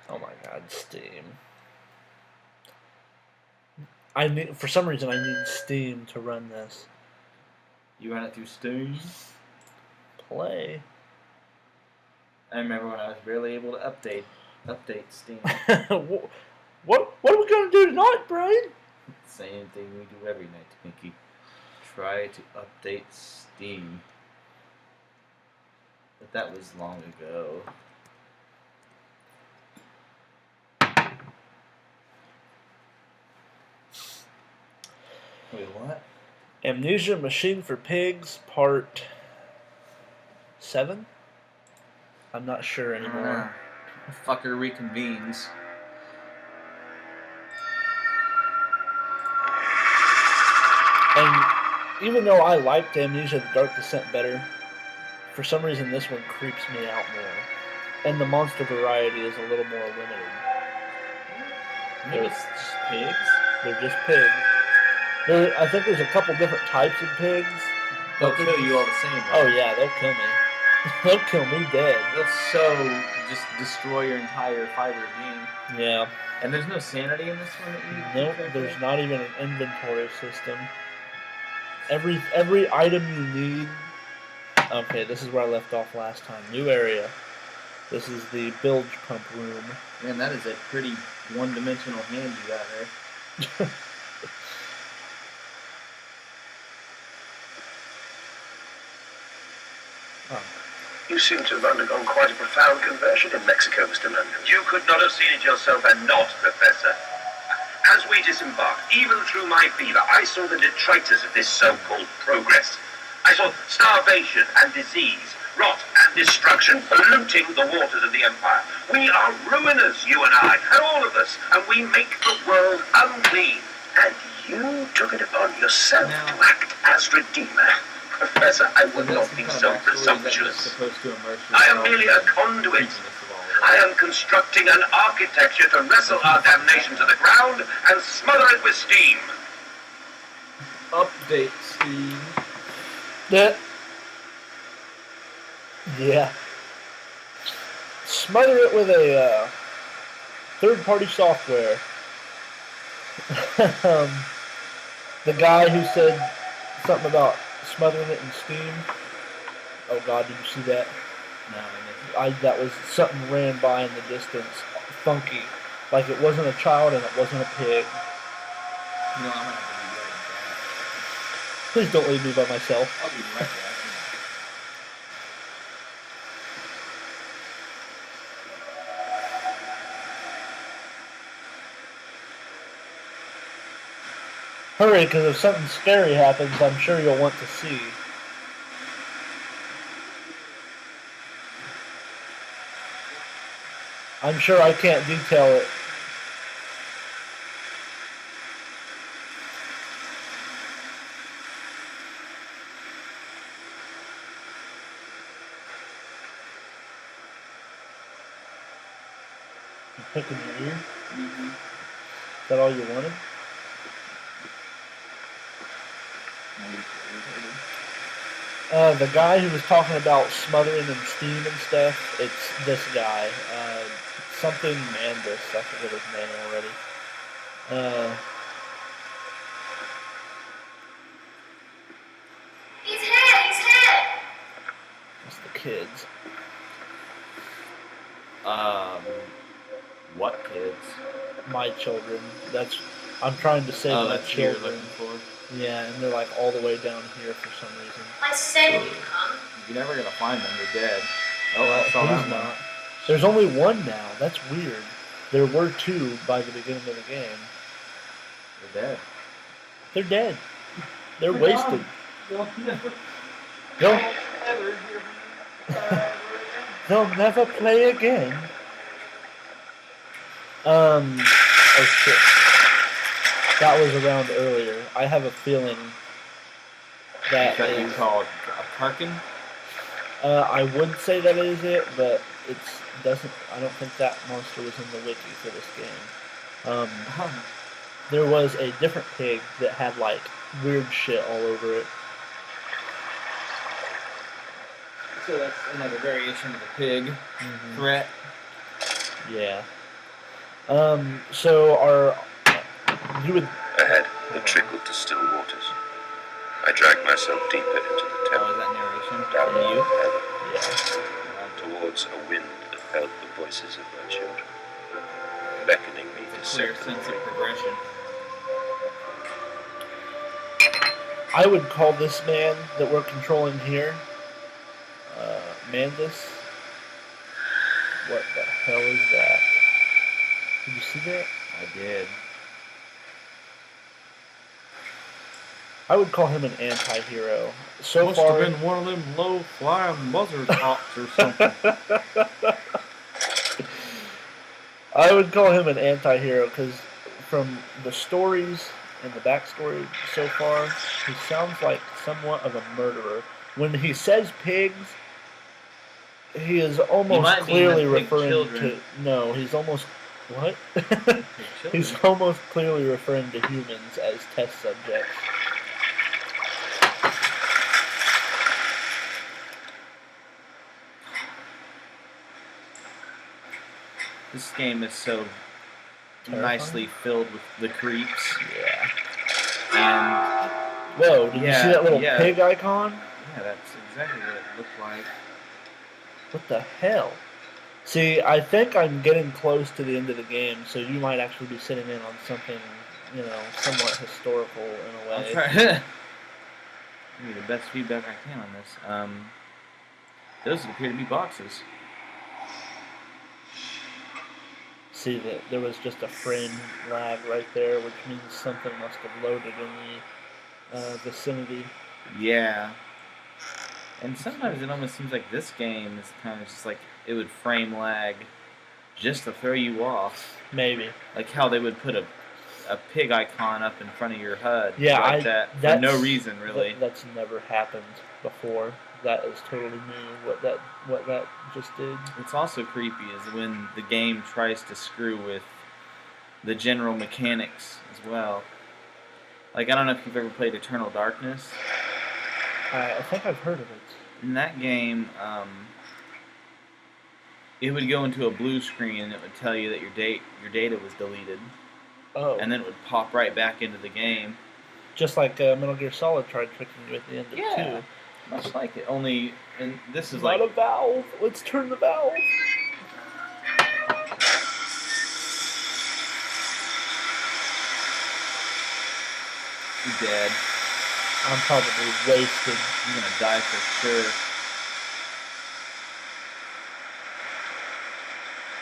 Oh my god, Steam. I need, for some reason, I need Steam to run this. You run it through Steam? Play. I remember when I was barely able to update Steam. What are we gonna do tonight, Brian? Same thing we do every night, Mickey. Try to update Steam. But that was long ago. Wait, what? Amnesia Machine for Pigs, Part 7? I'm not sure anymore. Fucker reconvenes. And even though I liked Amnesia The Dark Descent better, for some reason this one creeps me out more. And the monster variety is a little more limited. Maybe it's just pigs? They're just pigs. I think there's a couple different types of pigs. They'll kill you all the same, right? Oh yeah, they'll kill me. They'll kill me dead. They'll just destroy your entire fiber being. Yeah. And there's no sanity in this one that you... Nope, there's not even an inventory system. Every item you need... Okay, this is where I left off last time. New area. This is the bilge pump room. Man, that is a pretty one-dimensional hand you got there. You seem to have undergone quite a profound conversion in Mexico, Mr. London. You could not have seen it yourself and not, Professor. As we disembarked, even through my fever, I saw the detritus of this so-called progress. I saw starvation and disease, rot and destruction polluting the waters of the Empire. We are ruiners, you and I, and all of us, and we make the world unclean. And you took it upon yourself to act as Redeemer. Professor, I would not be so presumptuous. I am merely a conduit. I am constructing an architecture to wrestle our damnation to the ground and smother it with steam. Update Steam. Yeah. Smother it with a third-party software. The guy who said something about smothering it in steam. Oh God, did you see that? No, that was something ran by in the distance. Funky. Like it wasn't a child and it wasn't a pig. No, I'm gonna have to be right back. Please don't leave me by myself. I'll be right back. Hurry, because if something scary happens, I'm sure you'll want to see. I'm sure I can't detail it. You picking your ear? Mm-hmm. Is that all you wanted? The guy who was talking about smothering and steam and stuff, it's this guy. Something Mandus, I forget his name already. He's here! It's the kids. What kids? My children. I'm trying to save my that's who you're children. looking for? Yeah, and they're like all the way down here for some reason. I said you'd come. You're never gonna find them. They're dead. Oh, Well, I saw who's that one. not? There's only one now. That's weird. There were two by the beginning of the game. They're dead. They're dead. They're wasted. They'll never play again. Oh shit. That was around earlier. I have a feeling that That you is... called a Karkin? I would say that is it, but I don't think that monster was in the wiki for this game. There was a different pig that had like weird shit all over it. So that's another variation of the pig threat. Yeah. So you would Ahead, the trickle to still waters. I dragged myself deeper into the Oh, temple, is that narration? down From you? towards a wind that held the voices of my children, beckoning me to Clear set sense them of free. progression. I would call this man that we're controlling here, Mandus. What the hell is that? Did you see that? I did. I would call him an anti-hero. So Must far, have been one of them low-flying buzzard hops or something. I would call him an anti-hero because from the stories and the backstory so far, he sounds like somewhat of a murderer. When he says pigs, he is almost might mean clearly the pig referring children. to... No, he's almost... What? Children. He's almost clearly referring to humans as test subjects. This game is so Terrifying. nicely filled with the creeps. Yeah. And Whoa, did you see that little pig icon? yeah, that's exactly what it looked like. What the hell? See, I think I'm getting close to the end of the game, so you might actually be sitting in on something, somewhat historical in a way. I'll try. Give me the best feedback I can on this. Those appear to be boxes. See that there was just a frame lag right there, which means something must have loaded in the vicinity. Yeah. And sometimes it almost seems like this game is kind of just like it would frame lag just to throw you off. Maybe. Like how they would put a pig icon up in front of your HUD. Yeah, like that for no reason, really. That's never happened before. That is totally new. What that just did. What's also creepy is when the game tries to screw with the general mechanics as well. Like, I don't know if you've ever played Eternal Darkness. I think I've heard of it. In that game, it would go into a blue screen and it would tell you that your data was deleted. Oh. And then it would pop right back into the game. Just like Metal Gear Solid tried tricking you at the end of 2. Much like it. Only, and this is Not like a valve. Let's turn the valve. you're dead. I'm probably wasted. You're gonna die for sure.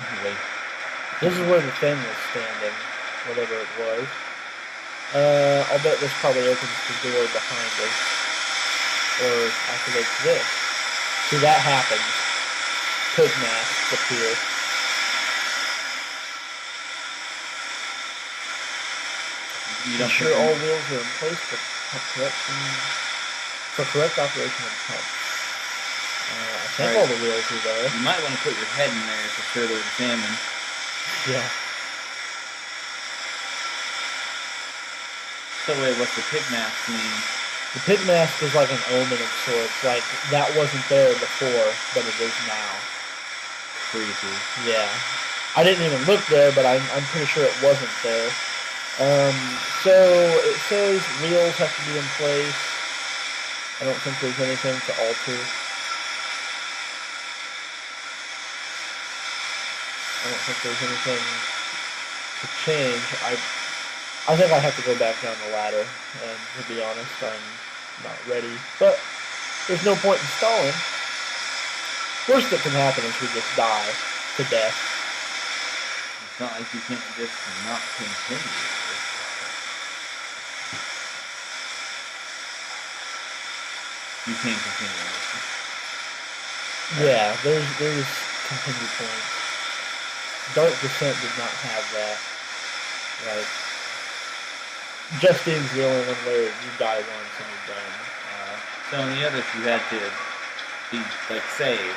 Anyway, This is where the thing was standing, whatever it was. I'll bet this probably opens the door behind us. Or activates this. See, that happens. Pig masks appear. you I'm don't sure think- all wheels are in place for correct operation of pump. I think Right. all the wheels are there. You might want to put your head in there to further examine. Yeah. So wait, what's the pig mask mean? The pig mask is like an omen of sorts. Like, that wasn't there before, but it is now. Creepy. Yeah. I didn't even look there, but I'm pretty sure it wasn't there. So it says wheels have to be in place. I don't think there's anything to alter. I don't think there's anything to change. I think I have to go back down the ladder, and to be honest, I'm not ready. But there's no point in stalling. Worst that can happen is we just die to death. It's not like you can't just not continue. You can continue. Yeah, there's continue points. Dark Descent did not have that. Like, Justine's the only one where you die once and you're done. So on the others, you had to be like save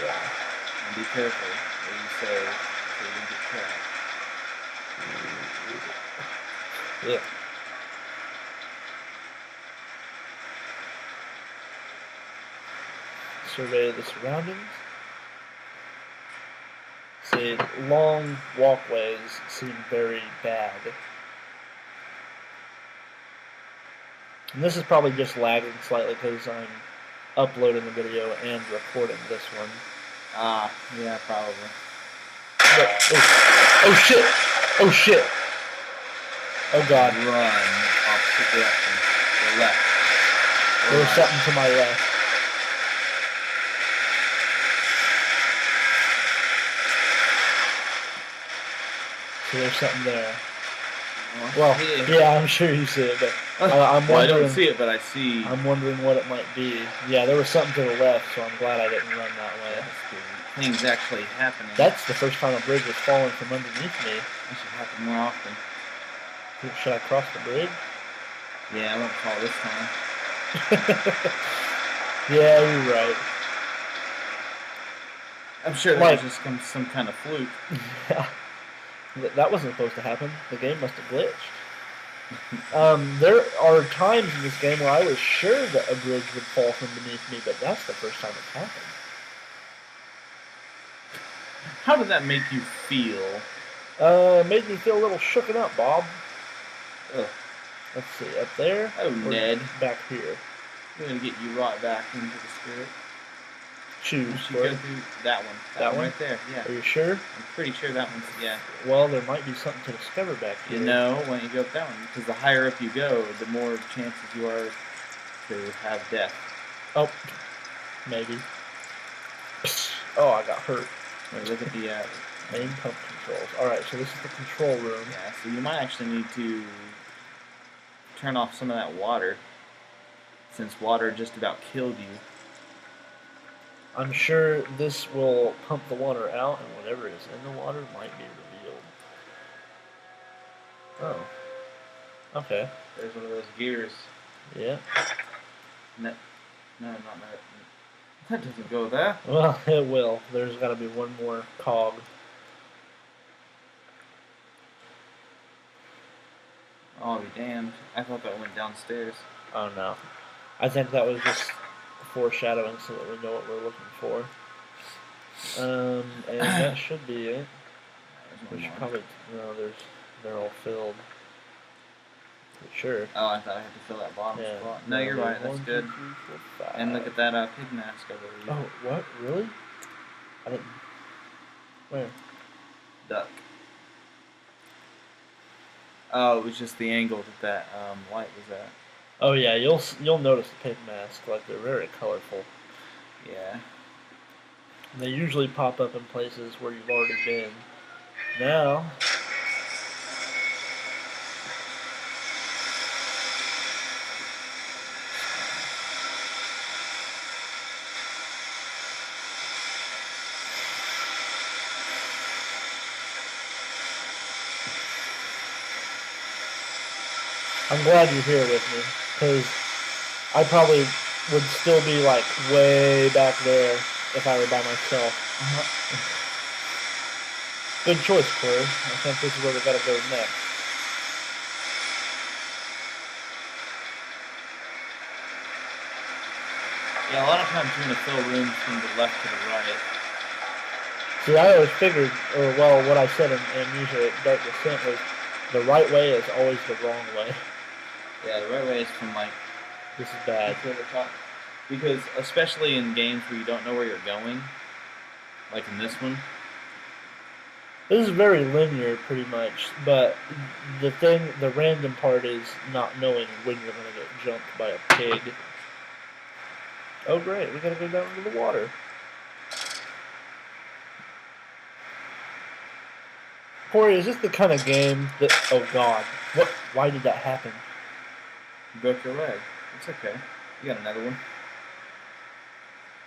Yeah. and be careful where you save so you don't get trapped. Yeah. Survey the surroundings. See, the long walkways seem very bad. And this is probably just lagging slightly because I'm uploading the video and recording this one. Yeah, probably. But, oh shit! Oh shit! Oh god. Run opposite direction. To the left. There was something to my left. So there's something there. Well, yeah, I'm sure you see it, but I'm well, I wondering. don't see it, but I see. I'm wondering what it might be. Yeah, there was something to the left, so I'm glad I didn't run that way. Things actually happening. That's the first time a bridge has fallen from underneath me. That should happen more often. Should I cross the bridge? Yeah, I won't fall this time. Yeah, you're right. I'm sure that was just some kind of fluke. Yeah. That wasn't supposed to happen. The game must have glitched. There are times in this game where I was sure that a bridge would fall from beneath me, but that's the first time it's happened. How did that make you feel? It made me feel a little shooken up, Bob. Ugh. Let's see, up there? Oh, Ned. Back here. I'm going to get you right back into the spirit. Choose. You should go through that one. That one right there, yeah. Are you sure? I'm pretty sure that one's, yeah. Well, there might be something to discover back here. You know, why don't you go up that one? Because the higher up you go, the more chances you are to have death. Oh, maybe. Oh, I got hurt. Wait, look at the main pump controls. Alright, so this is the control room. Yeah, so you might actually need to turn off some of that water, since water just about killed you. I'm sure this will pump the water out, and whatever is in the water might be revealed. Oh. Okay. There's one of those gears. Yeah. No, not that. That doesn't go there. Well, it will. There's got to be one more cog. Oh, be damned. I thought that went downstairs. Oh, no. I think that was just foreshadowing so that we know what we're looking for. And that should be it. We should probably... No, they're all filled. Sure. Oh, I thought I had to fill that bottom spot. No, you're right. That's good. 1, 2, 3, 4, 5. And look at that pig mask over there. Oh, what? Really? I didn't... Where? Duck. Oh, it was just the angle that light was at. Oh yeah, you'll notice the pig mask. Like they're very colorful. Yeah. And they usually pop up in places where you've already been. Now. I'm glad you're here with me, because I probably would still be like way back there if I were by myself. Good choice, Corey. I think this is where we gotta go next. Yeah, a lot of times you're gonna fill rooms from the left to the right. See, I always figured, or well, what I said in Amnesia Dark Descent was the right way is always the wrong way. Yeah, the right way is from like This is bad. to the top. Because especially in games where you don't know where you're going, like in this one. This is very linear, pretty much, but the random part is not knowing when you're gonna get jumped by a pig. Oh great, we gotta go down into the water. Corey, is this the kind of game that... Oh god. What? Why did that happen? You broke your leg. It's okay. You got another one.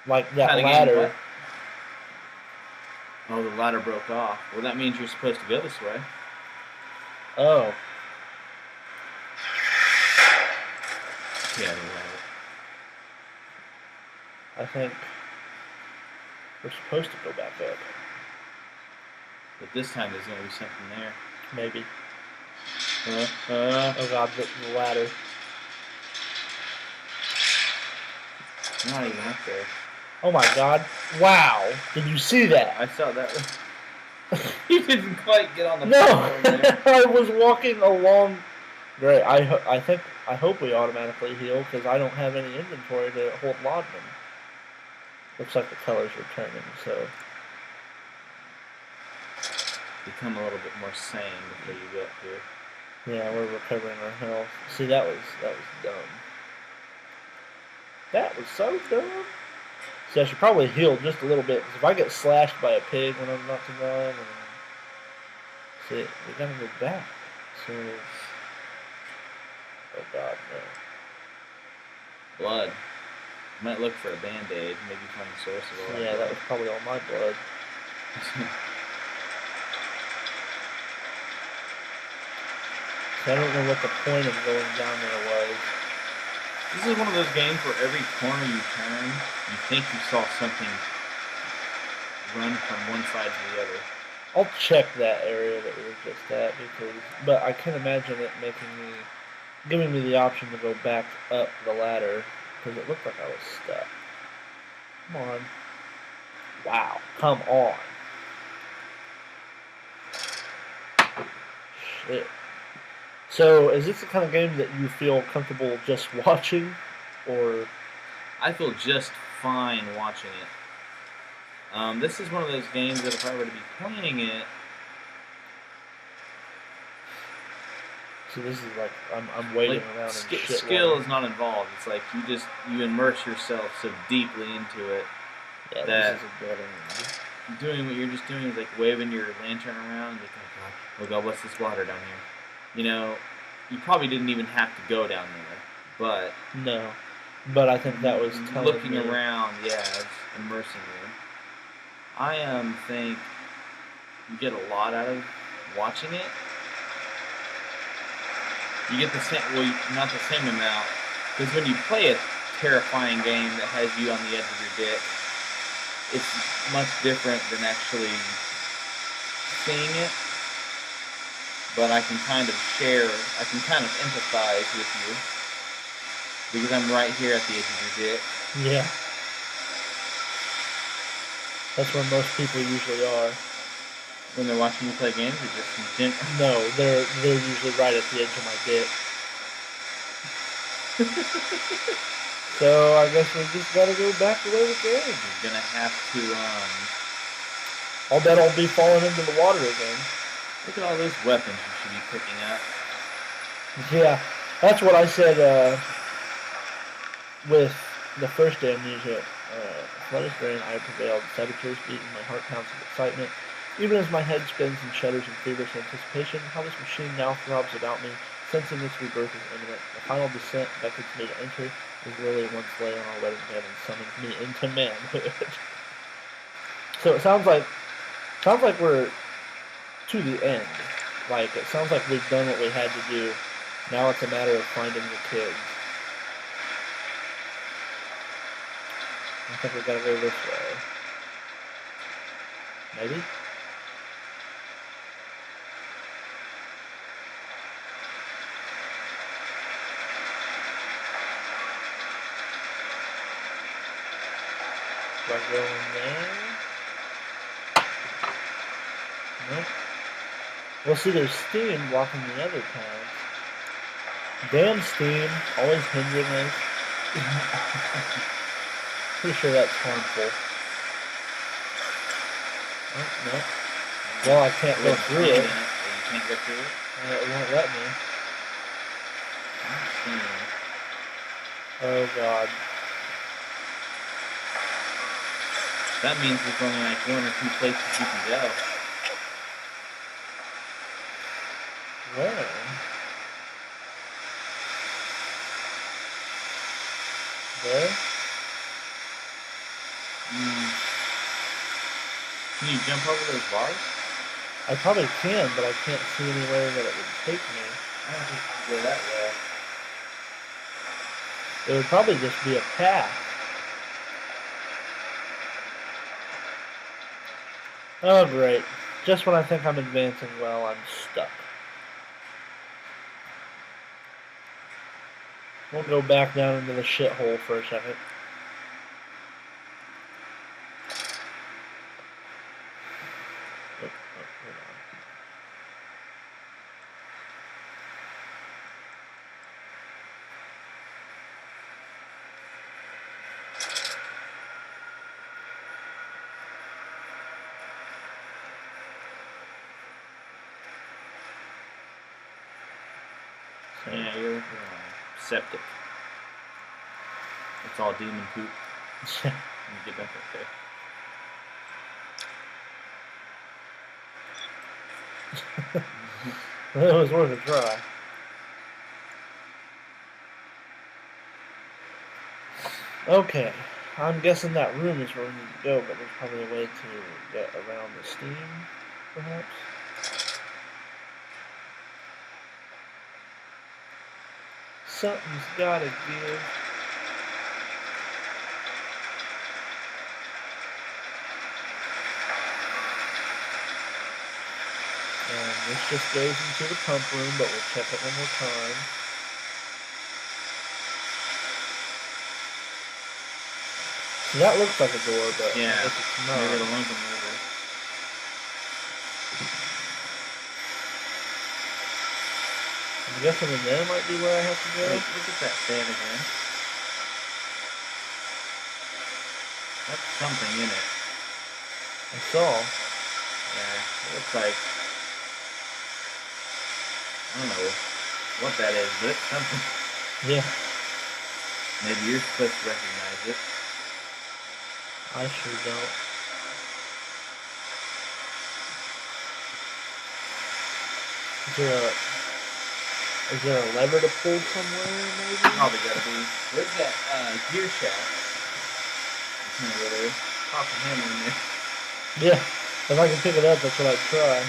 Like that Kinda game, ladder. what? Oh, the ladder broke off. Well, that means you're supposed to go this way. Oh. Yeah, the ladder. I think we're supposed to go back up. But this time there's going to be something there. Maybe. Oh god, the ladder. I'm not even up there. Oh my god. Wow. Did you see that? I saw that. You didn't quite get on the No, platform there. I was walking along. Great. I hope we automatically heal because I don't have any inventory to hold laudanum. Looks like the colors are turning, so Become a little bit more sane before you get up here. yeah, we're recovering our health. See, that was dumb. That was so dumb. See, I should probably heal just a little bit because if I get slashed by a pig when I'm about to run, and see, we gotta go back. So, oh god, no. Blood. Might look for a band-aid, maybe find the source of all that. Yeah, that was probably all my blood. I don't know what the point of going down there was. This is one of those games where every corner you turn, you think you saw something run from one side to the other. I'll check that area that we were just at but I can't imagine it giving me the option to go back up the ladder because it looked like I was stuck. Come on. Wow. Come on. Shit. So, is this the kind of game that you feel comfortable just watching, or? I feel just fine watching it. This is one of those games that if I were to be playing it, So this is like I'm waiting like, around and shit. skill is not involved. It's like you immerse yourself so deeply into it. Yeah, that this is a dead end. Doing what you're just doing is like waving your lantern around. Like, oh god, what's this water down here? You know, you probably didn't even have to go down there, but no. But I think that was telling looking me. around. Yeah, it's immersing you. I think you get a lot out of watching it. You get the same, well, not the same amount, because when you play a terrifying game that has you on the edge of your dick, it's much different than actually seeing it. But I can kind of empathize with you, because I'm right here at the edge of your dick. Yeah. That's where most people usually are. When they're watching you play games, or just No, they're usually right at the edge of my dick. So I guess we just gotta go back the way we came. You're gonna have to I'll bet I'll be falling into the water again. look at all those weapons you should be picking up. Yeah, that's what I said with the first Amnesia. Flood is drained, I prevailed. Saboteurs beaten, my heart pounds with excitement. Even as my head spins and shudders in feverish anticipation, how this machine now throbs about me, sensing its rebirth is imminent. The final descent beckons me to enter, as Lily once lay on our wedding bed and summons me into manhood. So it sounds like we're to the end. Like, it sounds like we've done what we had to do. Now it's a matter of finding the kids. I think we gotta go this way. Maybe? Do I go in there? Nope. Well, see, there's steam blocking the other paths. Damn steam, always hindering us. Pretty sure that's harmful. Oh, no. Well, I can't go through it. You can't go through it? It won't let me. Oh, God. That means there's only like one or two places you can go. Where? There? Can you jump over those bars? I probably can, but I can't see anywhere that it would take me. I don't think you can go that way. It would probably just be a path. Oh, great. Just when I think I'm advancing well, I'm stuck. We'll go back down into the shithole for a second. Oh, hold on. Yeah, you're septic. It's all demon poop. Let me get back up there. Well, it was worth a try. Okay, I'm guessing that room is where we need to go, but there's probably a way to get around the steam, perhaps? Something's gotta give. And this just goes into the pump room, but we'll check it one more time. So that looks like a door, but Yeah, I guess it's not. maybe the one's over. I'm guessing in there might be where I have to go. Wait, look at that fan again. That's something in it. I saw. Yeah, it looks like, I don't know what that is, but it's something. Yeah, Maybe you're supposed to recognize it. I sure don't. Is there a lever to pull somewhere, maybe? Probably gotta be. Where's that gear shaft? It's over there. Pop a hammer in there. Yeah, if I can pick it up, that's what I'd try.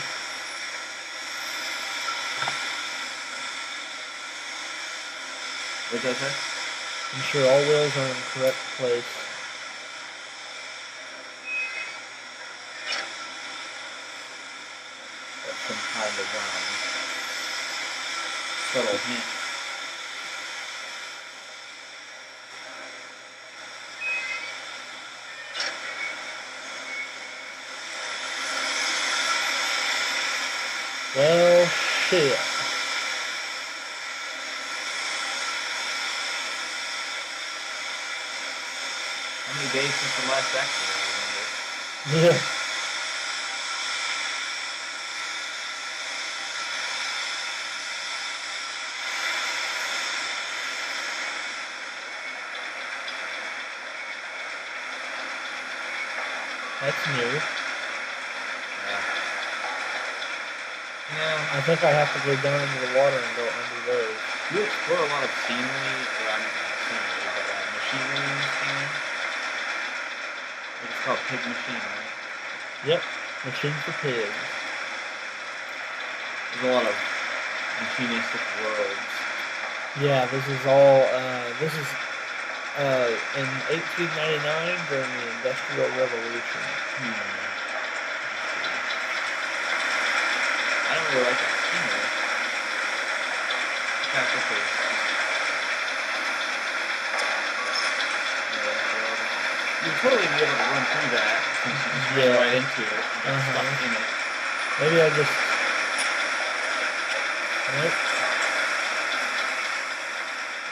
What's that say? Ensure all wheels are in the correct place. That's some kind of subtle hint. Well, shit. How many days since the last accident? Yeah. That's new. Yeah. I think I have to go down into the water and go under those. You explore a lot of scenery, or not scenery, but machinery in this game. It's called Pig Machine, right? Yep. Machine for pigs. There's a lot of machinistic worlds. Yeah, this is all, in 1899 during the Industrial Revolution. I don't really like that scenery. Kind of prefer you'd totally be able to run through that since you just ran right into it and got stuck in it. Maybe I just... Nope.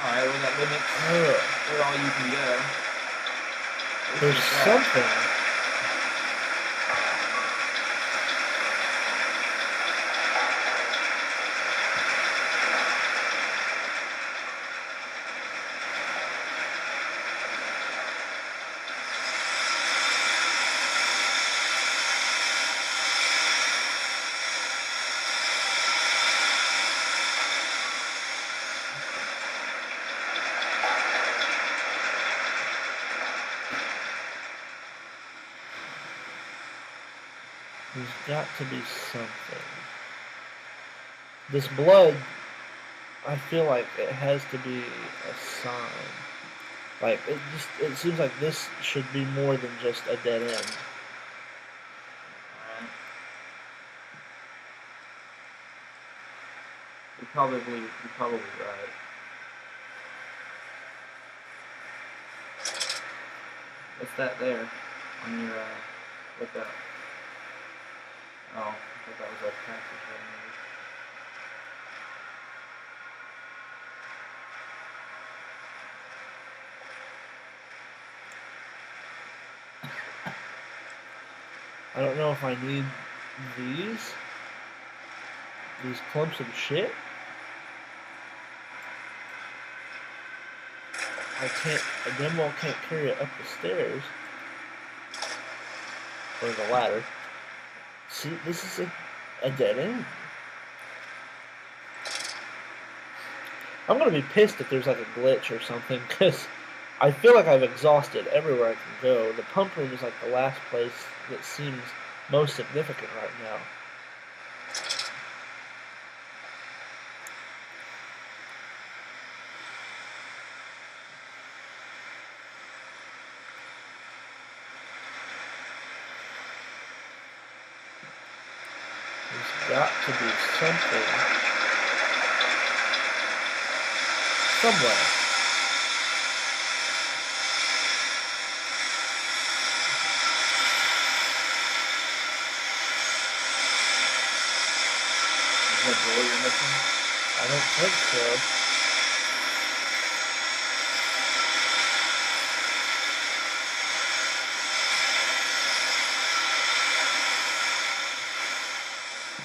Alright, well that limits where all you can go. There's something. There's got to be something. This blood, I feel like it has to be a sign. Like, it seems like this should be more than just a dead end. You're probably right. What's that there on your lookout? Oh, I thought that was like practice. I don't know if I need these clumps of shit. A demo can't carry it up the stairs. Or the ladder. See, this is a dead end. I'm gonna be pissed if there's like a glitch or something, because I feel like I've exhausted everywhere I can go. The pump room is like the last place that seems most significant right now. There's got to be something somewhere. Is that door you're missing? I don't think so.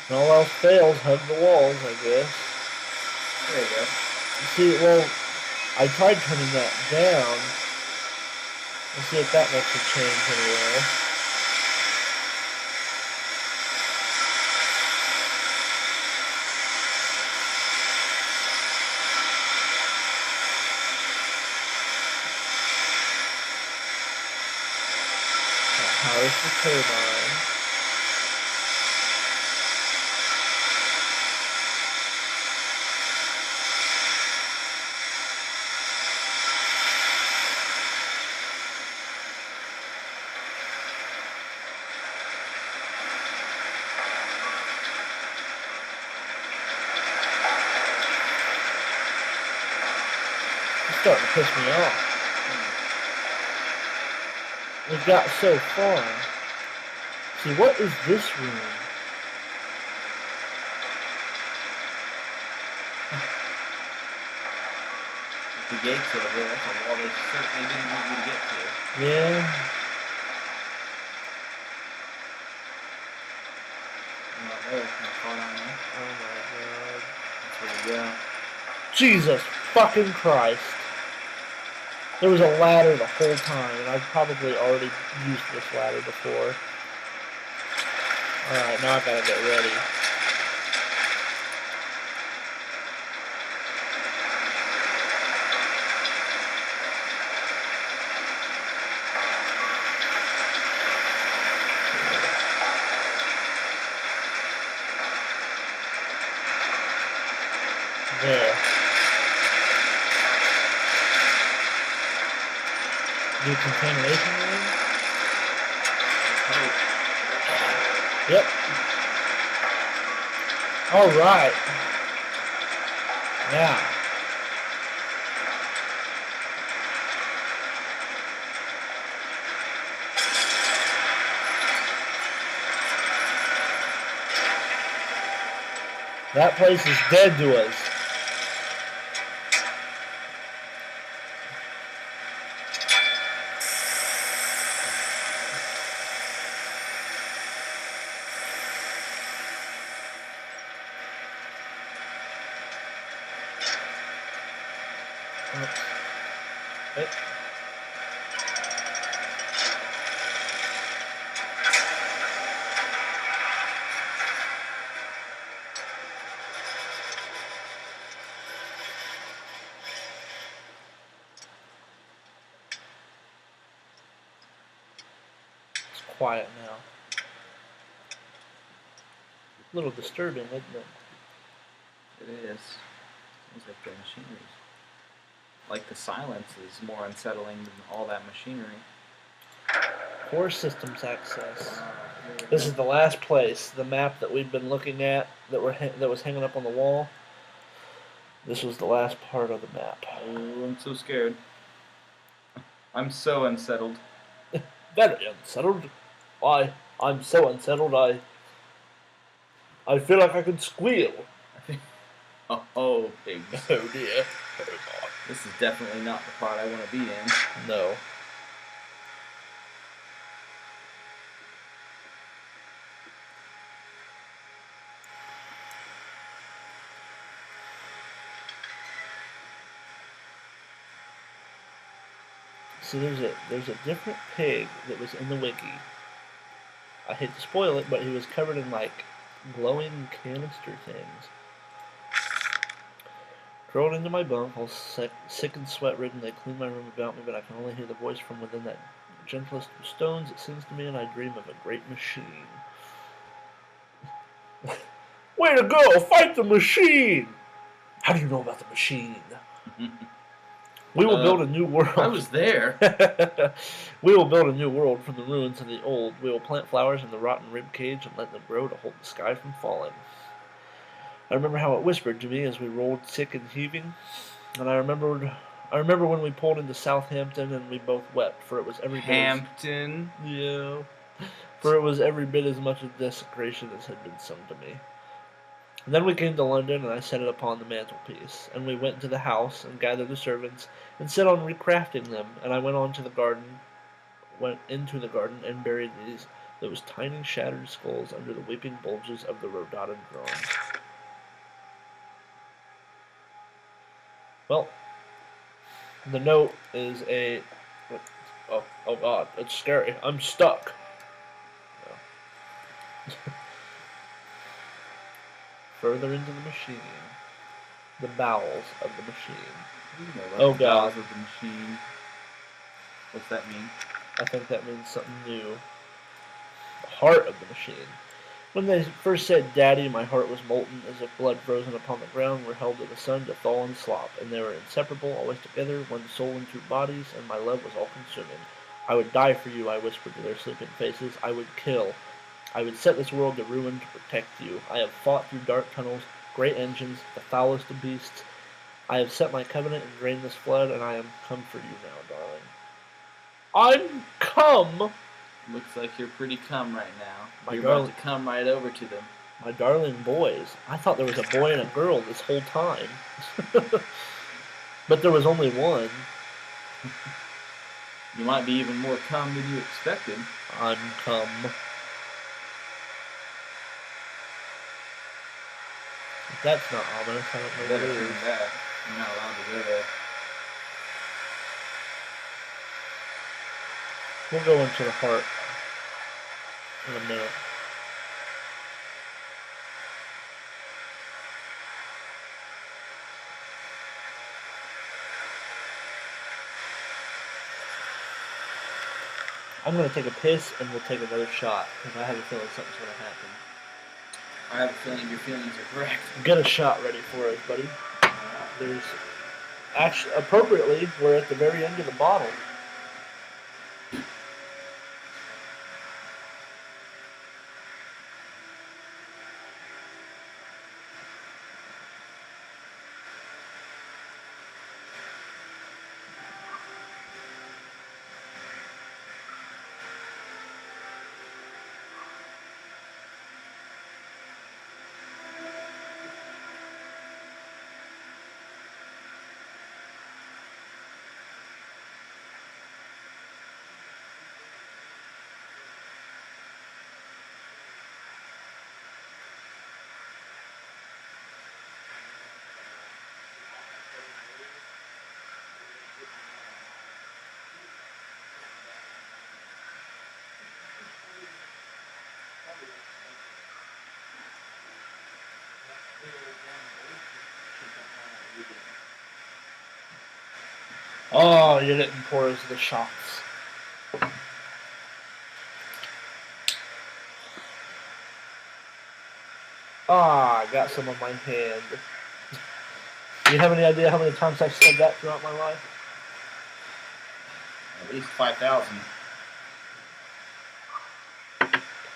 When all else fails, hug the walls, I guess. There you go. See, well, I tried turning that down. Let's see if that makes a change anywhere. That powers the turbine. It's starting to piss me off. We've got so far. See, what is this room? The gates over there, that's a wall they certainly didn't want you to get to. Yeah. Not there, can I fall down there? Oh my god. That's where you go. Jesus fucking Christ. There was a ladder the whole time, and I've probably already used this ladder before. Alright, now I gotta get ready. There. Decontamination room? Yep. Alright. Now. That place is dead to us. It's quiet now. A little disturbing, isn't it? It is. Seems like the machinery. Like the silence is more unsettling than all that machinery. Core systems access. This is the last place. The map that we've been looking at that was hanging up on the wall. This was the last part of the map. Oh, I'm so scared. I'm so unsettled. Very unsettled. Why? I'm so unsettled. I feel like I could squeal. Oh, pigs. Oh dear. This is definitely not the part I want to be in. No. So there's a different pig that was in the wiki. I hate to spoil it, but he was covered in like glowing canister things. Crawled into my bunk, all sick and sweat-ridden. They clean my room about me, but I can only hear the voice from within that gentlest of stones. It sings to me, and I dream of a great machine. Way to go! Fight the machine! How do you know about the machine? We will build a new world. I was there. We will build a new world from the ruins of the old. We will plant flowers in the rotten rib cage and let them grow to hold the sky from falling. I remember how it whispered to me as we rolled sick and heaving, and I remember when we pulled into Southampton and we both wept, for it was every Hampton. For it was every bit as much a desecration as had been sung to me. And then we came to London, and I set it upon the mantelpiece, and we went into the house and gathered the servants and set on recrafting them, and I went into the garden and buried those tiny shattered skulls under the weeping bulges of the rhododendrons. Well, the note is a... Oh God, it's scary. I'm stuck. No. Further into the machine. The bowels of the machine. Oh God. Bowels of the machine. What's that mean? I think that means something new. The heart of the machine. When they first said Daddy, my heart was molten, as if blood frozen upon the ground were held in the sun to thaw and slop, and they were inseparable, always together, one soul in two bodies, and my love was all-consuming. I would die for you, I whispered to their sleeping faces. I would kill. I would set this world to ruin to protect you. I have fought through dark tunnels, great engines, the foulest of beasts. I have set my covenant and drained this flood, and I am come for you now, darling. I'm come! Looks like you're pretty cum right now. You're darling, about to come right over to them. My darling boys. I thought there was a boy and a girl this whole time. But there was only one. You might be even more cum than you expected. I'm cum. If that's not ominous, I don't know what it is. You're not allowed to go there. We'll go into the heart in a minute. I'm going to take a piss and we'll take another shot because I have a feeling something's going to happen. I have a feeling your feelings are correct. Get a shot ready for us, buddy. There's actually, appropriately, we're at the very end of the bottle. Oh, you didn't pour us the shots. Ah, I got some on my hand. Do you have any idea how many times I've said that throughout my life? At least 5,000.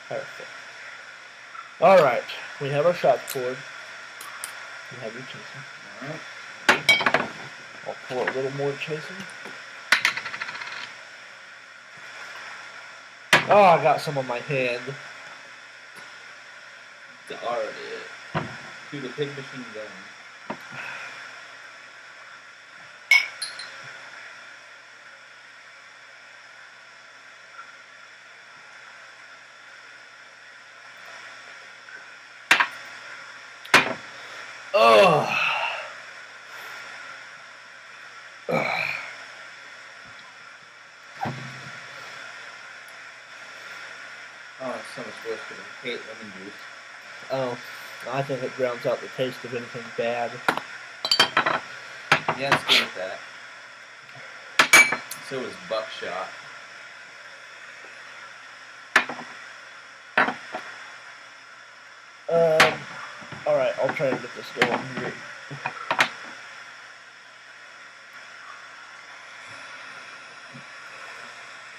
Perfect. Alright, we have our shots poured. You have your chaser. Alright. I'll pour a little more chaser. Oh, I got some on my hand. Start it. To the pig machine gun. Oh. Oh, it's so much worse because I hate lemon juice. Oh, I think it drowns out the taste of anything bad. Yeah, it's good at that. So is buckshot. Alright, I'll try and get this going here.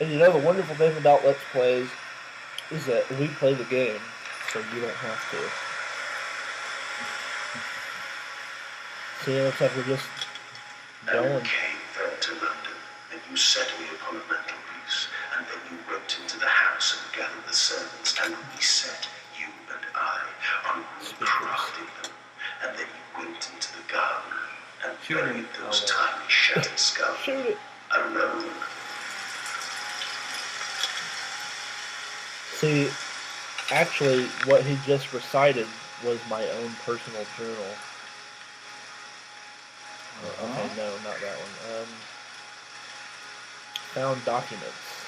And you know, the wonderful thing about Let's Plays is that we play the game, so you don't have to. See, it looks like we're just going. And came then to London, and you set me upon a mantelpiece, and then you went into the house and gathered the servants, and reset you and I on crafting them, and then you went into the garden and buried those tiny shattered skulls Shoot it. alone. See, actually, what he just recited was my own personal journal. Okay, no, not that one. Found documents.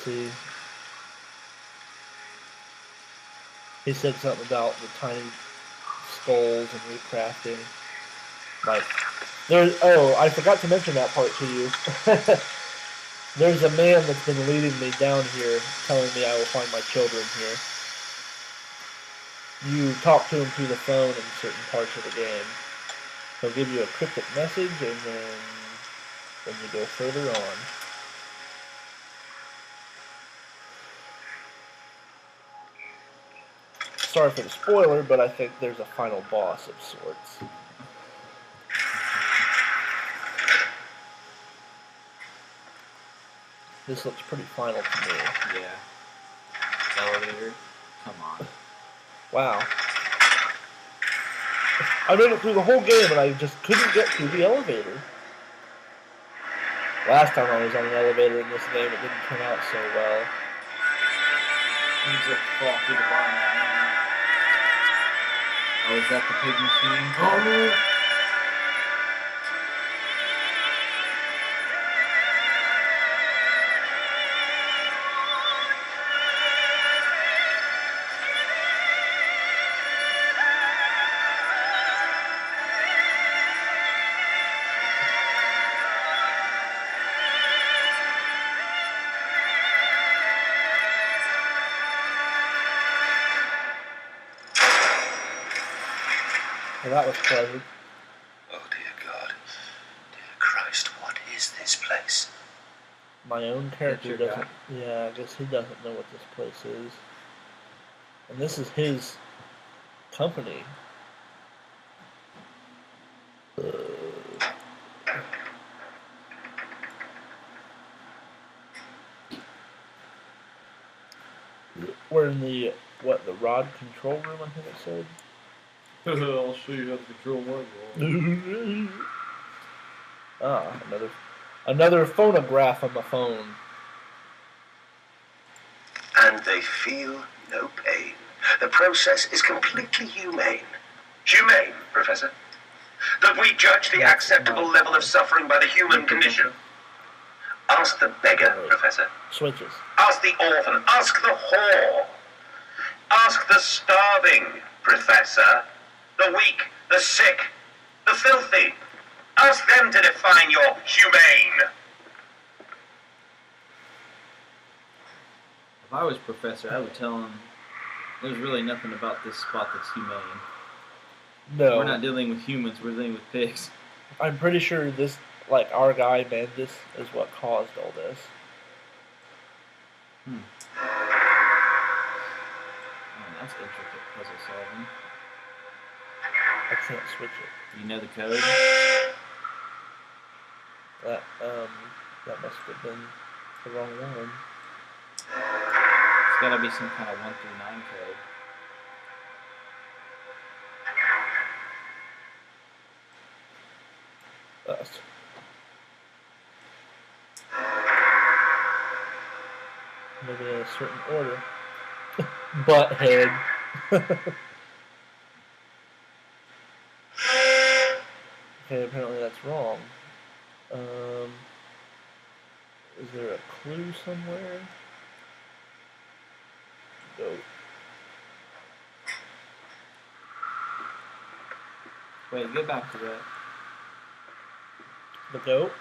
See, he said something about the tiny skulls and recrafting. Like, oh, I forgot to mention that part to you. There's a man that's been leading me down here, telling me I will find my children here. You talk to him through the phone in certain parts of the game. He'll give you a cryptic message, and then you go further on. Sorry for the spoiler, but I think there's a final boss of sorts. This looks pretty final to me. Yeah. Elevator. Come on. Wow. I made it through the whole game and I just couldn't get through the elevator. Last time I was on an elevator in this game, it didn't turn out so well. You just fall through the bottom of that. Oh, is that the pig machine? Oh! Well, that was pleasant. Oh, dear God. Dear Christ, what is this place? My own character That's your doesn't... Yeah, I guess he doesn't know what this place is. And this is his company. We're in the, the rod control room, I think it said? I'll show you how to control my rod. Ah, another phonograph on the phone. And they feel no pain. The process is completely humane. Humane, Professor? That we judge the acceptable level of suffering by the human condition. Ask the beggar, Professor. Switches. Ask the orphan. Ask the whore. Ask the starving, Professor. The weak, the sick, the filthy. Ask them to define your humane. If I was Professor, I would tell him there's really nothing about this spot that's humane. No. We're not dealing with humans, we're dealing with pigs. I'm pretty sure this, our guy Mandis is what caused all this. Oh, that's intricate puzzle solving. I can't switch it. You know the code? That must have been the wrong one. gotta be some kind of 1 through 9 code. Maybe in a certain order. Butthead. Okay, apparently that's wrong. Is there a clue somewhere? Goat. Wait, get back to that. The goat?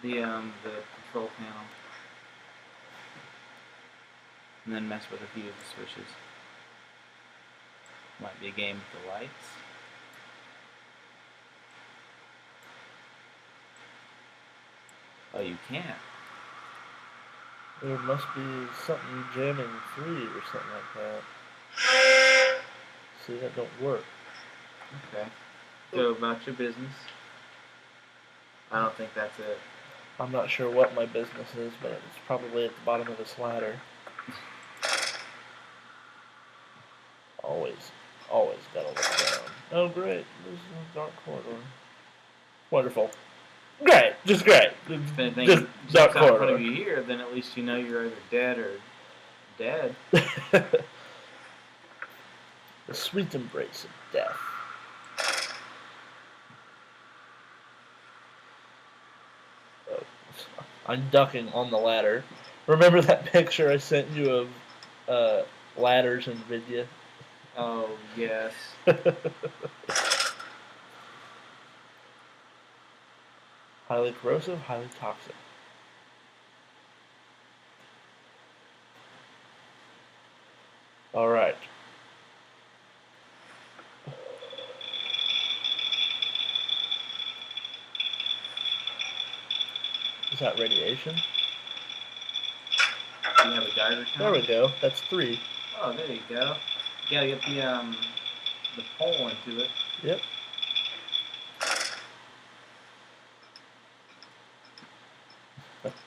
The control panel. And then mess with a few of the switches. Might be a game with the lights. Oh, you can't. There must be something jamming 3 or something like that. See, that don't work. Okay. Go about your business. I don't think that's it. I'm not sure what my business is, but it's probably at the bottom of this ladder. Always gotta look down. Oh, great. This is a dark corridor. Wonderful. Great. Just great. If anything Just jumps dark out in front of corridor. you here, then at least you know you're either dead or dead. The sweet embrace of death. Oh, I'm ducking on the ladder. Remember that picture I sent you of ladders in Vidya? Oh, yes. Highly corrosive, highly toxic. Alright. Is that radiation? Do you have a Geiger count? There we go. That's 3. Oh, there you go. You gotta get the pole into it. Yep.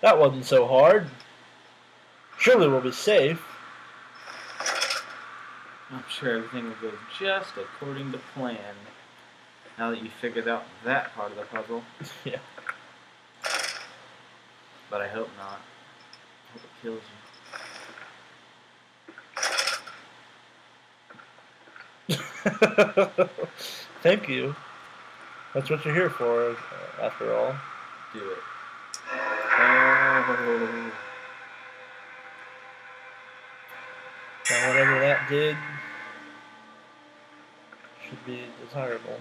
That wasn't so hard. Surely we'll be safe. I'm sure everything will go just according to plan. Now that you figured out that part of the puzzle. Yeah. But I hope not. I hope it kills you. Thank you. That's what you're here for, after all. Do it. Oh. Now, whatever that did should be desirable.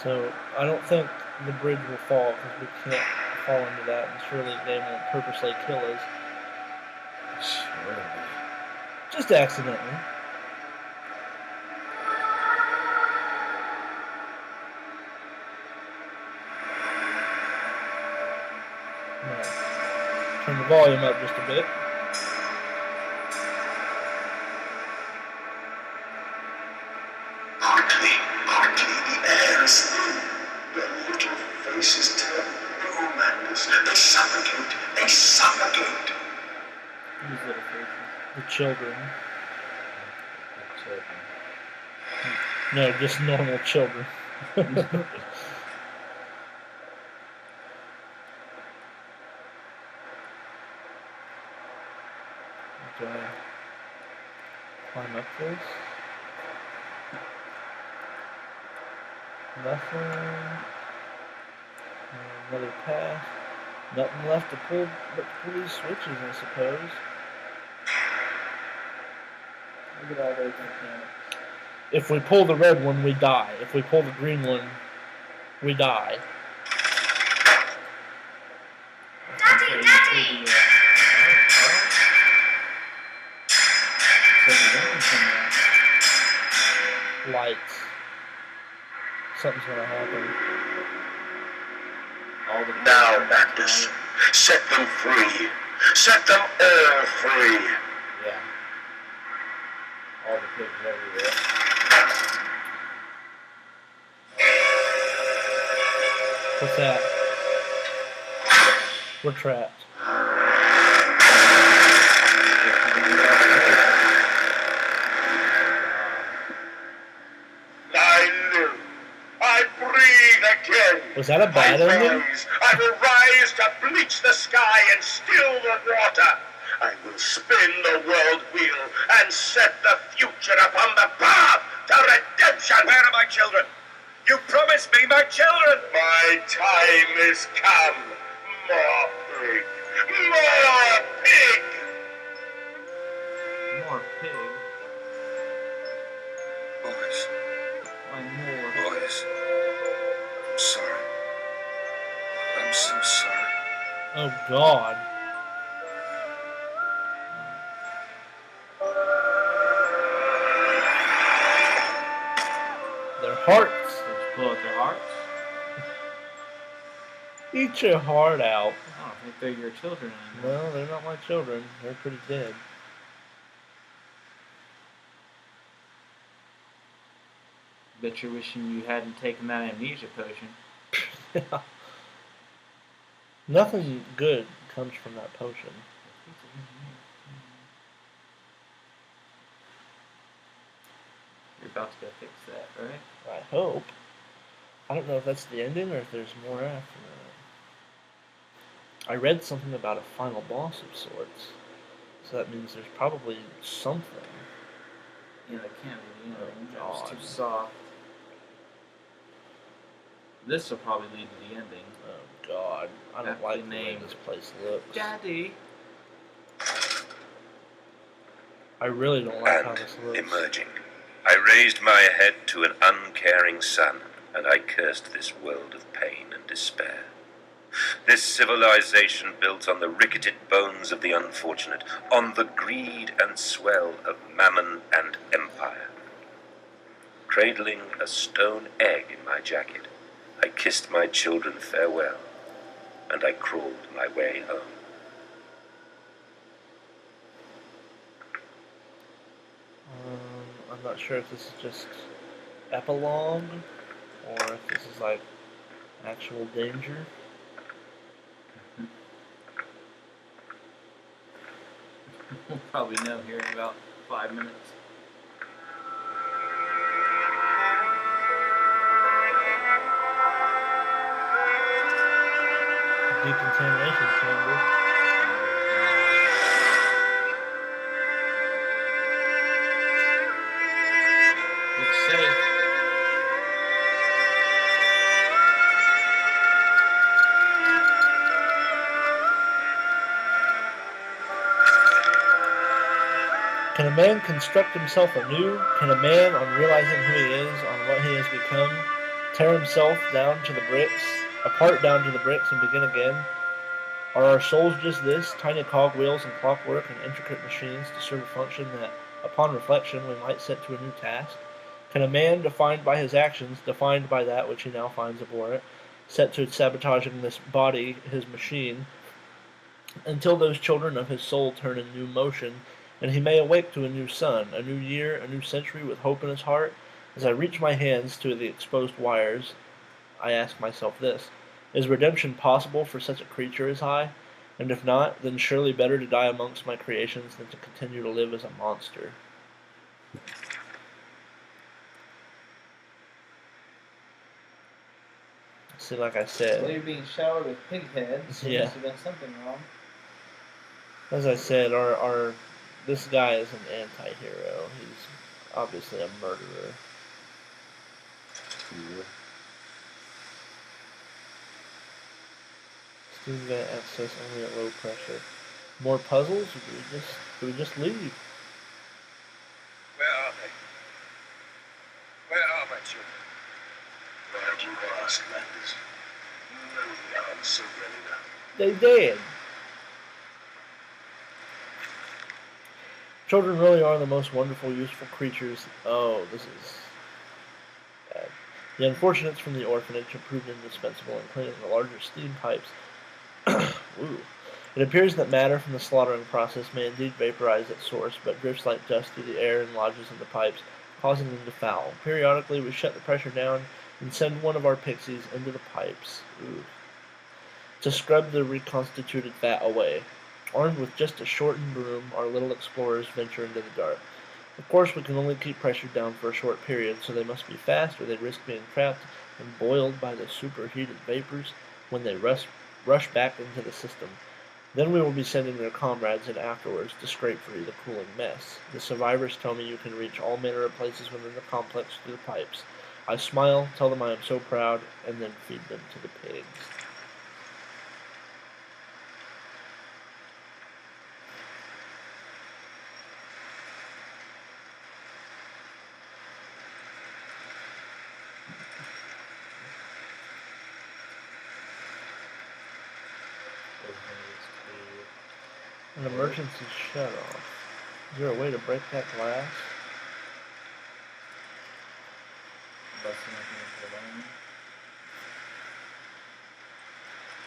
So, I don't think the bridge will fall because we can't fall into that, and surely they won't purposely kill us. Surely. Just accidentally. Now, turn the volume up just a bit. Partly, the air is thin. Their little faces tell no madness. They suffocate. Whose little faces? The children. The children. No, just normal children. Do I climb up this? Nothing. Another path. Nothing left to pull but to pull these switches, I suppose. Look at all those mechanics. If we pull the red one, we die. If we pull the green one, we die. Daddy, Daddy! Lights. Something's gonna happen. All the Now, Magnus, set them free. Set them all free. Yeah. All the pigs everywhere. What's that? We're trapped. I live. I breathe again. Was that a bad ending? I will rise to bleach the sky and still the water. I will spin the world wheel and set the future upon the path to redemption. Where are my children? You promised me my children. My time is come. More pig. More pig. More pig. Boys, Why more? boys. I'm sorry. I'm so sorry. Oh God. Their hearts. Let's pull out their hearts. Eat your heart out. I don't think they're your children anymore. No, they're not my children. They're pretty dead. Bet you're wishing you hadn't taken that amnesia potion. Nothing good comes from that potion. You're about to go fix that, right? I hope. I don't know if that's the ending or if there's more after that. I read something about a final boss of sorts. So that means there's probably something. Yeah, that can't be the ending. Oh, That was God. too soft. This will probably lead to the ending. Oh God. I don't Aptly like the way named. this place looks. Daddy. I really don't like how And this looks. emerging, I raised my head to an uncaring sun, and I cursed this world of pain and despair. This civilization built on the ricketed bones of the unfortunate, on the greed and swell of mammon and empire. Cradling a stone egg in my jacket, I kissed my children farewell, and I crawled my way home. I'm not sure if this is just epilogue or if this is like actual danger. We'll probably know here in about 5 minutes. Decontamination chamber. Looks safe. Can a man construct himself anew? Can a man, on realizing who he is, on what he has become, tear himself down to the bricks, apart down to the bricks, and begin again? Are our souls just this, tiny cogwheels and clockwork and intricate machines to serve a function that, upon reflection, we might set to a new task? Can a man, defined by his actions, defined by that which he now finds abhorrent, set to sabotaging this body, his machine, until those children of his soul turn in new motion, and he may awake to a new sun, a new year, a new century with hope in his heart? As I reach my hands to the exposed wires, I ask myself this: is redemption possible for such a creature as I? And if not, then surely better to die amongst my creations than to continue to live as a monster. See, like I Well, said, you're being showered with pig heads, so you Yeah. must have done something wrong. as I said, this guy is an anti-hero. He's obviously a murderer. Steam vent access only at low pressure. More puzzles? Or do we just leave? Where are they? Where are my children? Glad you asked, Landis. You know the answer well enough. They dead. Children really are the most wonderful, useful creatures. Oh, this is bad. The unfortunates from the orphanage have proved indispensable in cleaning the larger steam pipes. Ooh. It appears that matter from the slaughtering process may indeed vaporize its source, but drifts like dust through the air and lodges in the pipes, causing them to foul. Periodically, we shut the pressure down and send one of our pixies into the pipes to scrub the reconstituted fat away. Armed with just a shortened broom, our little explorers venture into the dark. Of course, we can only keep pressure down for a short period, so they must be fast or they risk being trapped and boiled by the superheated vapors when they rush back into the system. Then we will be sending their comrades in afterwards to scrape free the cooling mess. The survivors tell me you can reach all manner of places within the complex through the pipes. I smile, tell them I am so proud, and then feed them to the pigs. An emergency shutoff. Is there a way to break that glass?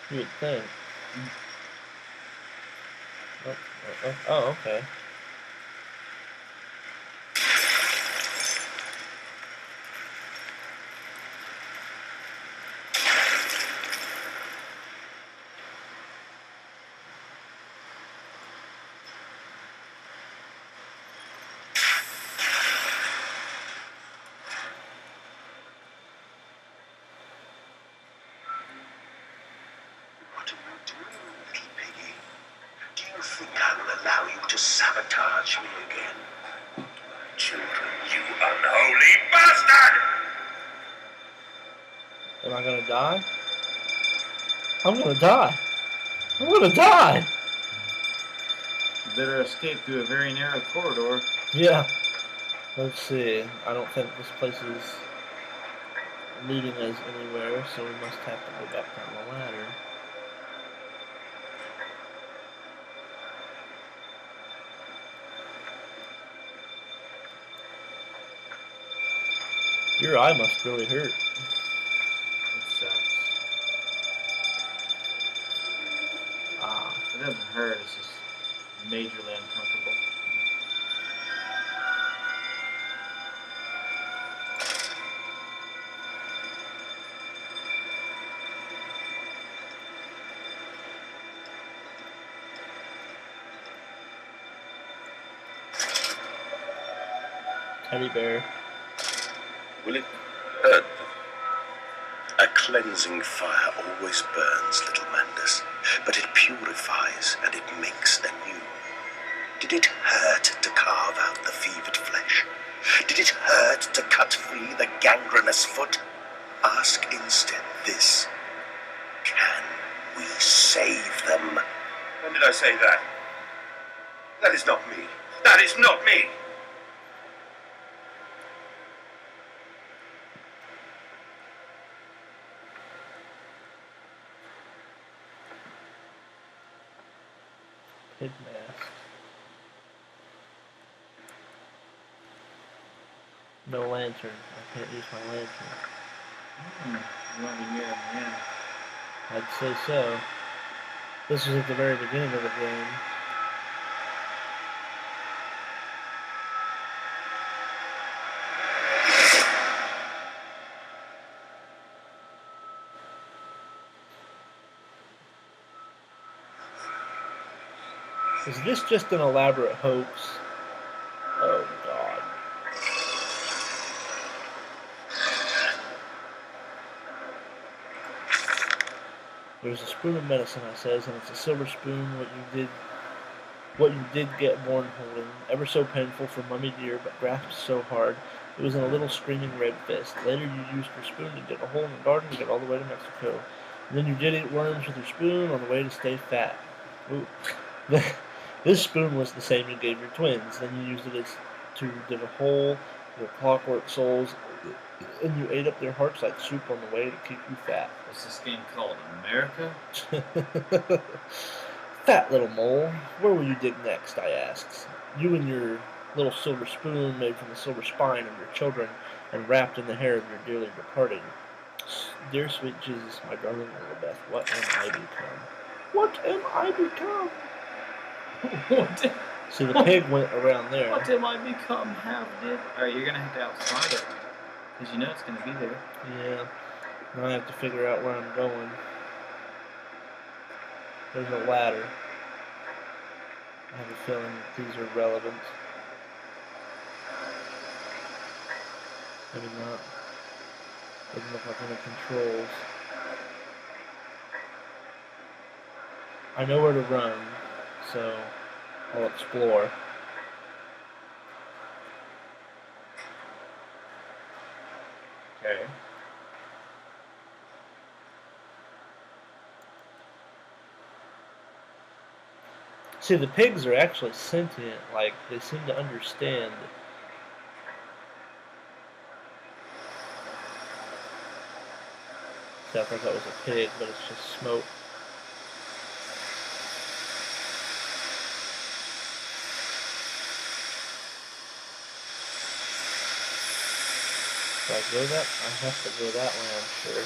You would think. Oh, okay. What are you doing, little piggy? Do you think I will allow you to sabotage me again? My children, you unholy bastard! Am I gonna die? I'm gonna die! I'm gonna die! You better escape through a very narrow corridor. Yeah. Let's see. I don't think this place is leading us anywhere, so we must have to go back down the ladder. Your eye must really hurt. It sucks. It doesn't hurt, it's just majorly uncomfortable. Teddy bear. Will it hurt them? A cleansing fire always burns, little Mandus, but it purifies and it makes anew. Did it hurt to carve out the fevered flesh? Did it hurt to cut free the gangrenous foot? Ask instead this: can we save them? When did I say that? That is not me. That is not me! Pig mask. No lantern. I can't use my lantern. You want me here at the end? I'd say so. This was at the very beginning of the game. Is this just an elaborate hoax? Oh, God. There's a spoon of medicine, I says, and it's a silver spoon. What you did get born holding, ever so painful for mummy dear, but grasped so hard, it was in a little screaming red fist. Later you used your spoon to dig a hole in the garden to get all the way to Mexico. And then you did eat worms with your spoon on the way to stay fat. Ooh. This spoon was the same you gave your twins. Then you used it to dig a hole in their clockwork souls, and you ate up their hearts like soup on the way to keep you fat. What's this game called? America? Fat little mole, where will you dig next? I asks. You and your little silver spoon made from the silver spine of your children and wrapped in the hair of your dearly departed. Dear sweet Jesus, my darling Elizabeth, what am I become? What am I become? What? See, the pig went around there. What am I become? Have did? Alright, you're gonna have to outsmart it. Because you know it's going to be there. Yeah. Now I have to figure out where I'm going. There's a ladder. I have a feeling that these are relevant. Maybe not. Doesn't look like any controls. I know where to run, so I'll explore. Okay. See, the pigs are actually sentient, like, they seem to understand. See, I thought that was a pig, but it's just smoke. Do I go that? I have to go that way, I'm sure.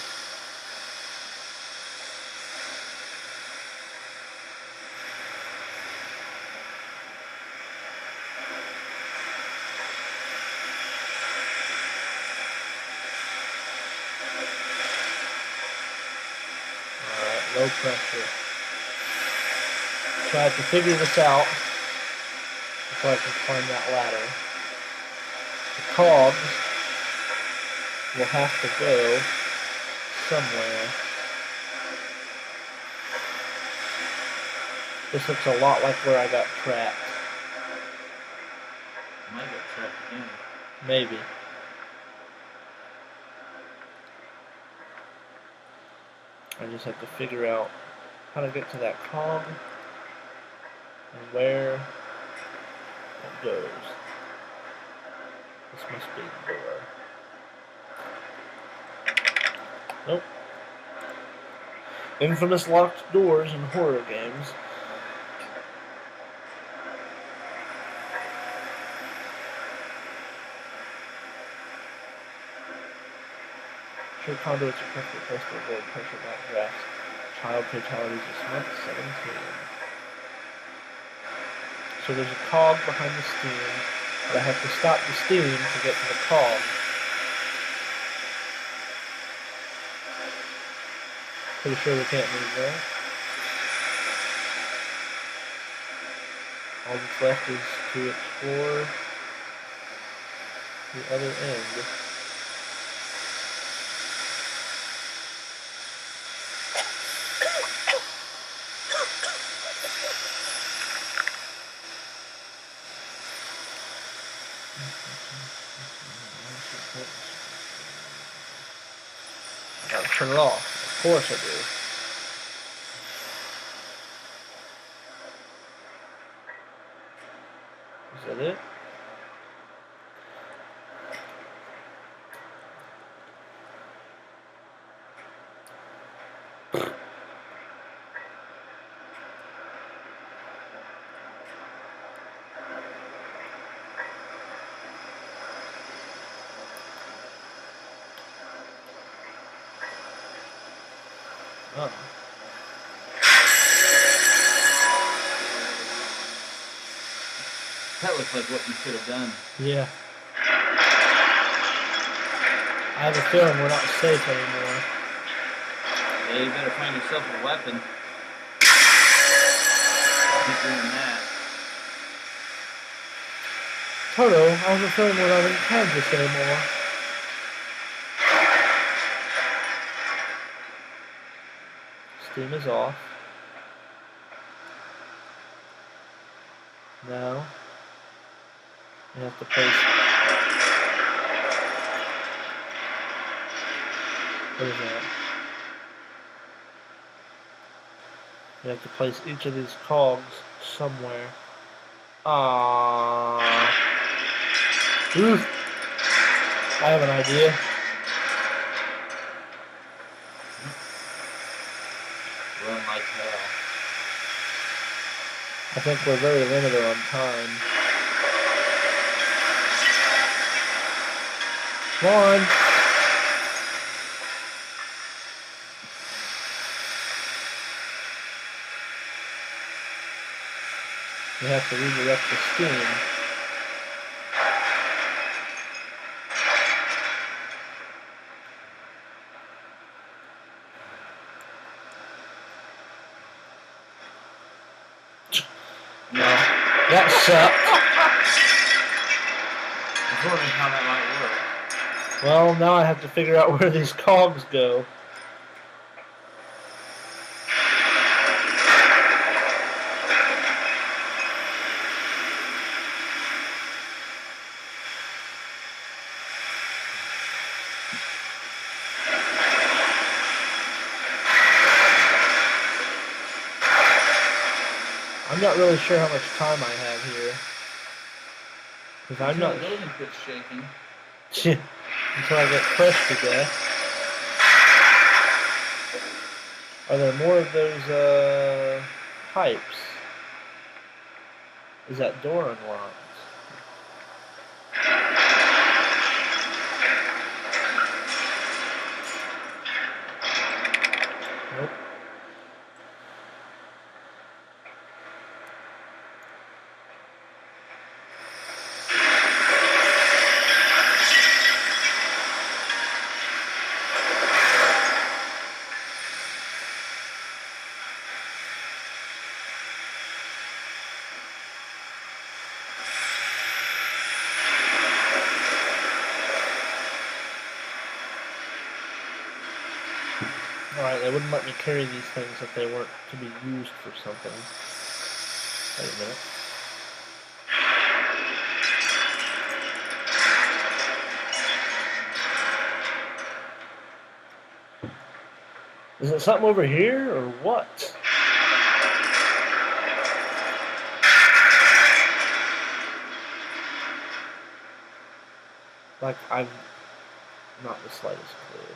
Alright, low pressure. So I have to figure this out before I can climb that ladder. The cogs will have to go somewhere. This looks a lot like where I got trapped. I might get trapped again. Maybe. I just have to figure out how to get to that cog and where it goes. This must be the door. Nope. Infamous locked doors in horror games. Sure, conduits are perfectly placed to avoid pressure not drafts. Child fatalities this month, 17. So there's a cog behind the steam, but I have to stop the steam to get to the cog. Pretty sure we can't move there. All that's left is to explore the other end. I gotta turn it off. Of course I do. Is that it? Oh. That looks like what you should have done. Yeah. I have a feeling we're not safe anymore. Yeah, you better find yourself a weapon. Keep doing that. Toto, I have a feeling we're not in Kansas anymore. Steam is off. Now, you have to place. What is that? You have to place each of these cogs somewhere. Oof. I have an idea. Run like hell. I think we're very limited on time. Come on. We have to redirect the steam. No. That sucked. I was wondering how that might work. Well, now I have to figure out where these cogs go. I'm not really sure how much time I have here. Because I'm Until not... the building quits shaking. Until I get crushed to death. Are there more of those, pipes? Is that door unlocked? Nope. Alright, they wouldn't let me carry these things if they weren't to be used for something. Wait a minute. Is it something over here, or what? Like, I'm not the slightest clue.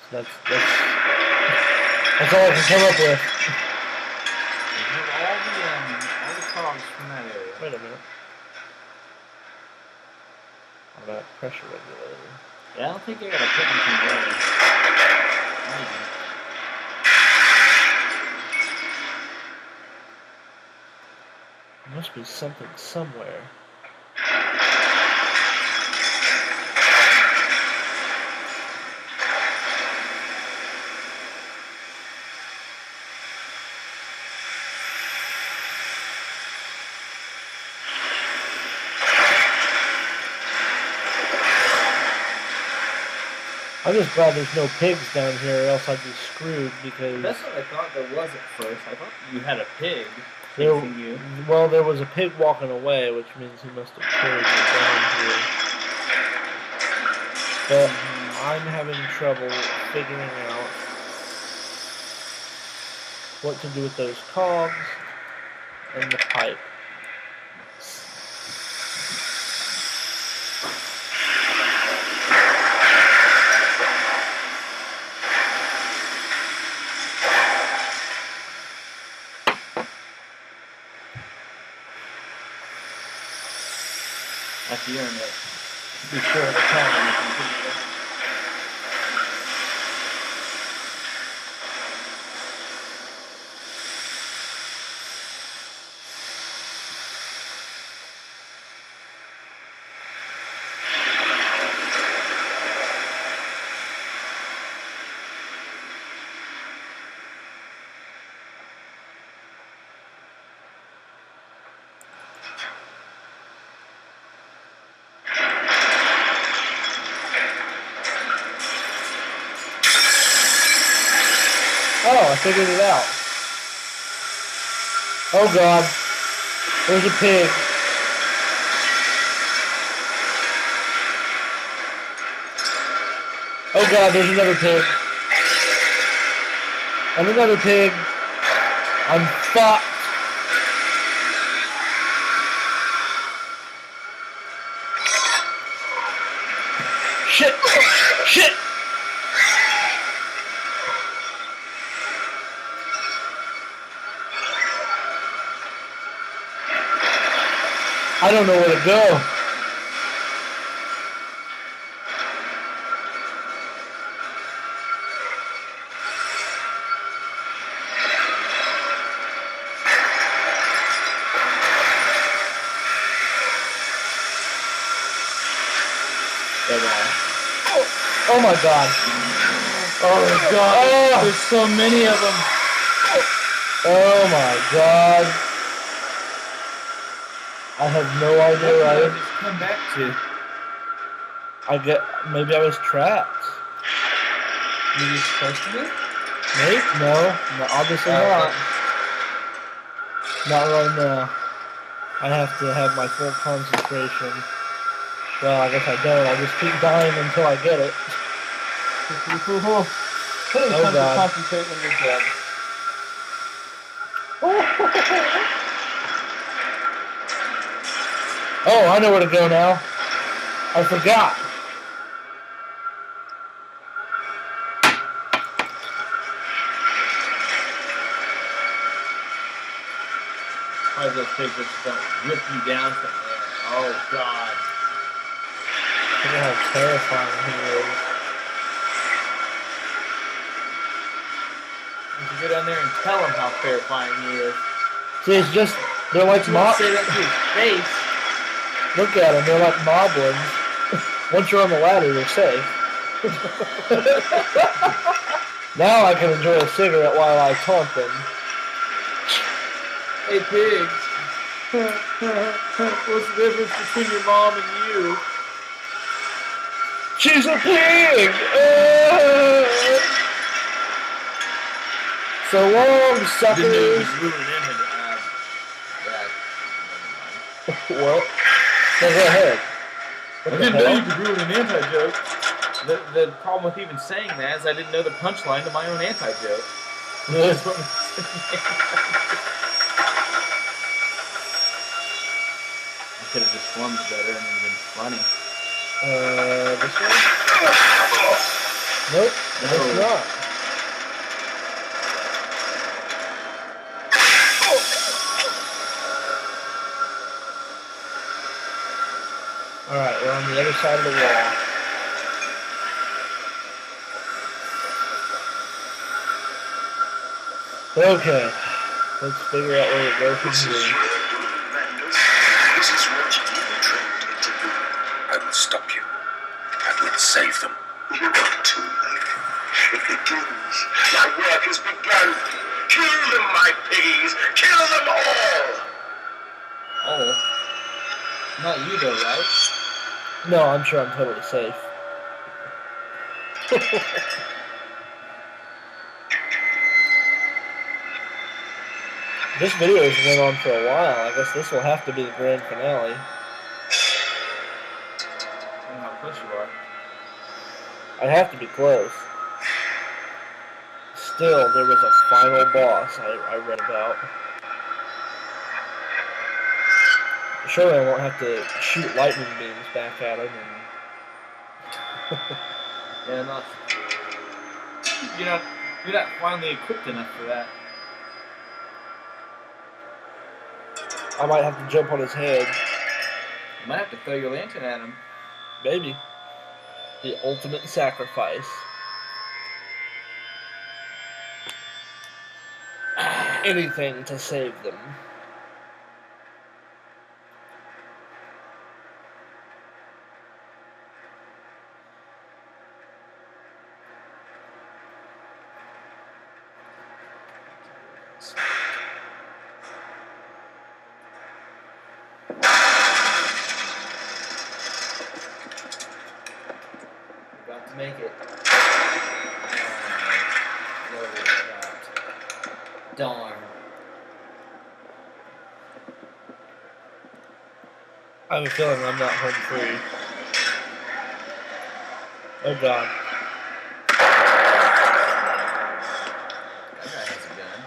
So that's all I can come up with. You have all the cogs from that area. Wait a minute. How about pressure regulator? Yeah, I don't think you're gonna put anything there. Maybe. There must be something somewhere. I'm just glad there's no pigs down here, or else I'd be screwed, because... That's what I thought there was at first. I thought you had a pig there, chasing you. well, there was a pig walking away, which means he must have carried me down here. But I'm having trouble figuring out what to do with those cogs and the pipe. At the internet. Be sure of the time on the computer. Oh, I figured it out. Oh god. There's a pig. Oh god, there's another pig. And another pig. I'm fucked. Shit! Shit! I don't know where to go. Oh Oh my god. my god. Oh. There's so many of them. Oh my god. I have no idea What where did I I just come back to? maybe I was trapped. You were supposed to be? Maybe? No, obviously not. Not right now. I have to have my full concentration. Well, I guess I don't. I just keep dying until I get it. Oh God. Concentrate when you're dead. Oh, I know where to go now. I forgot. Why those pigs just don't rip you down from there? Oh god. Look at how terrifying he is. You should go down there and tell him how terrifying he is. See, it's just, they're like You won't say that to his face. Look at them, they're like moblins. Once you're on the ladder, you're safe. Now I can enjoy a cigarette while I taunt them. Hey pigs. What's the difference between your mom and you? She's a pig! So long, suckers! What? No, go ahead. I didn't know you could ruin an anti-joke. The problem with even saying that is I didn't know the punchline to my own anti-joke. That's what I'm saying. I could have just formed better and it would have been funny. This one? Nope, it's not. Alright, we're on the other side of the wall. Okay, let's figure out where to go from This is here. what you were trained to do. I will stop you. I will save them. You're not too late. It begins. My work has begun. Kill them, my piggies. Kill them all. Oh. Not you though, right? No, I'm sure I'm totally safe. This video has been on for a while. I guess this will have to be the grand finale. I don't know how close you are. I have to be close. Still, there was a final boss I read about. Surely I won't have to shoot lightning beams back at him. Yeah, not. You're not finally equipped enough for that. I might have to jump on his head. You might have to throw your lantern at him. Maybe. The ultimate sacrifice. Anything to save them. Got to make it. Darn. I have a feeling I'm not home free. Oh god. That guy has a gun.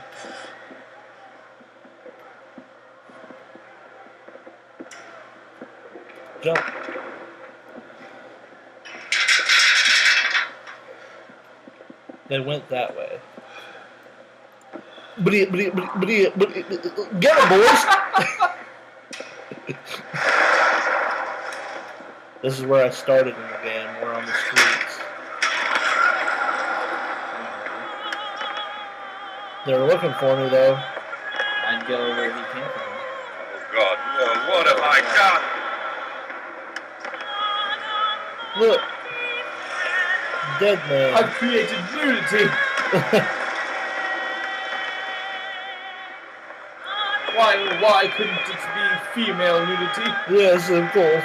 Jump. They went that way. Get it, boys! This is where I started in the game. We're on the streets. They were looking for me, though. I'd go where he came from. Oh God, no, what have I done? Look. Dead man. I've created nudity! Why couldn't it be female nudity? Yes, of course.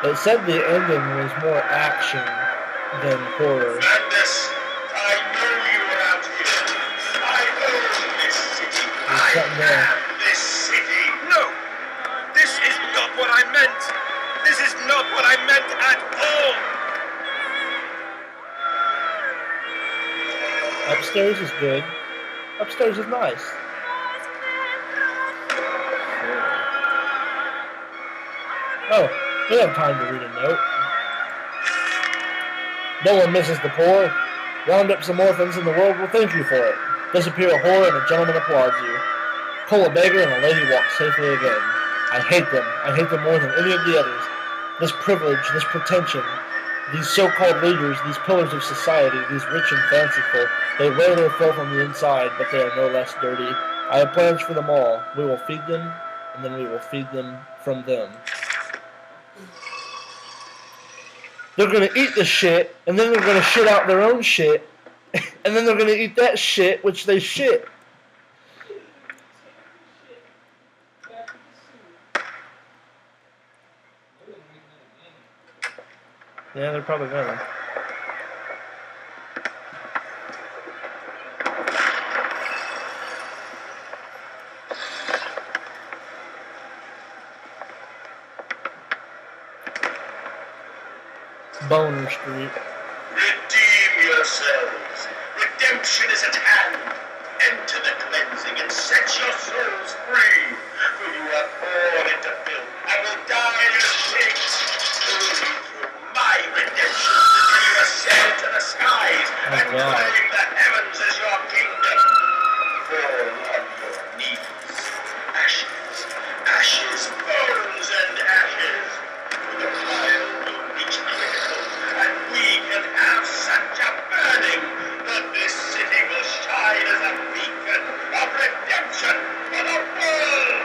It said the ending was more action than horror. Madness, I know you are out here. I own this city. I am this city. No! This is not what I meant! This is not what I meant at all! Upstairs is good. Upstairs is nice. Oh, we have time to read a note. No one misses the poor. Round up some orphans and the world will thank you for it. Disappear a whore and a gentleman applauds you. Pull a beggar and a lady walks safely again. I hate them. I hate them more than any of the others. This privilege, this pretension, these so-called leaders, these pillars of society, these rich and fanciful, they wear their filth on the inside, but they are no less dirty. I have plans for them all. We will feed them, and then we will feed them from them. They're going to eat the shit, and then they're going to shit out their own shit, and then they're going to eat that shit, which they shit. Yeah, they're probably gonna. Boner Street. Redeem yourselves. Redemption is at hand. Enter the cleansing and set your souls free. For you are born into filth and will die as pigs. Only through my redemption will you ascend to the skies and claim the heavens as your kingdom. Fall on your knees. Ashes, ashes, bones and ashes. The fire will reach critical, and we can have such a burning that this city will shine as a beacon of redemption for the world.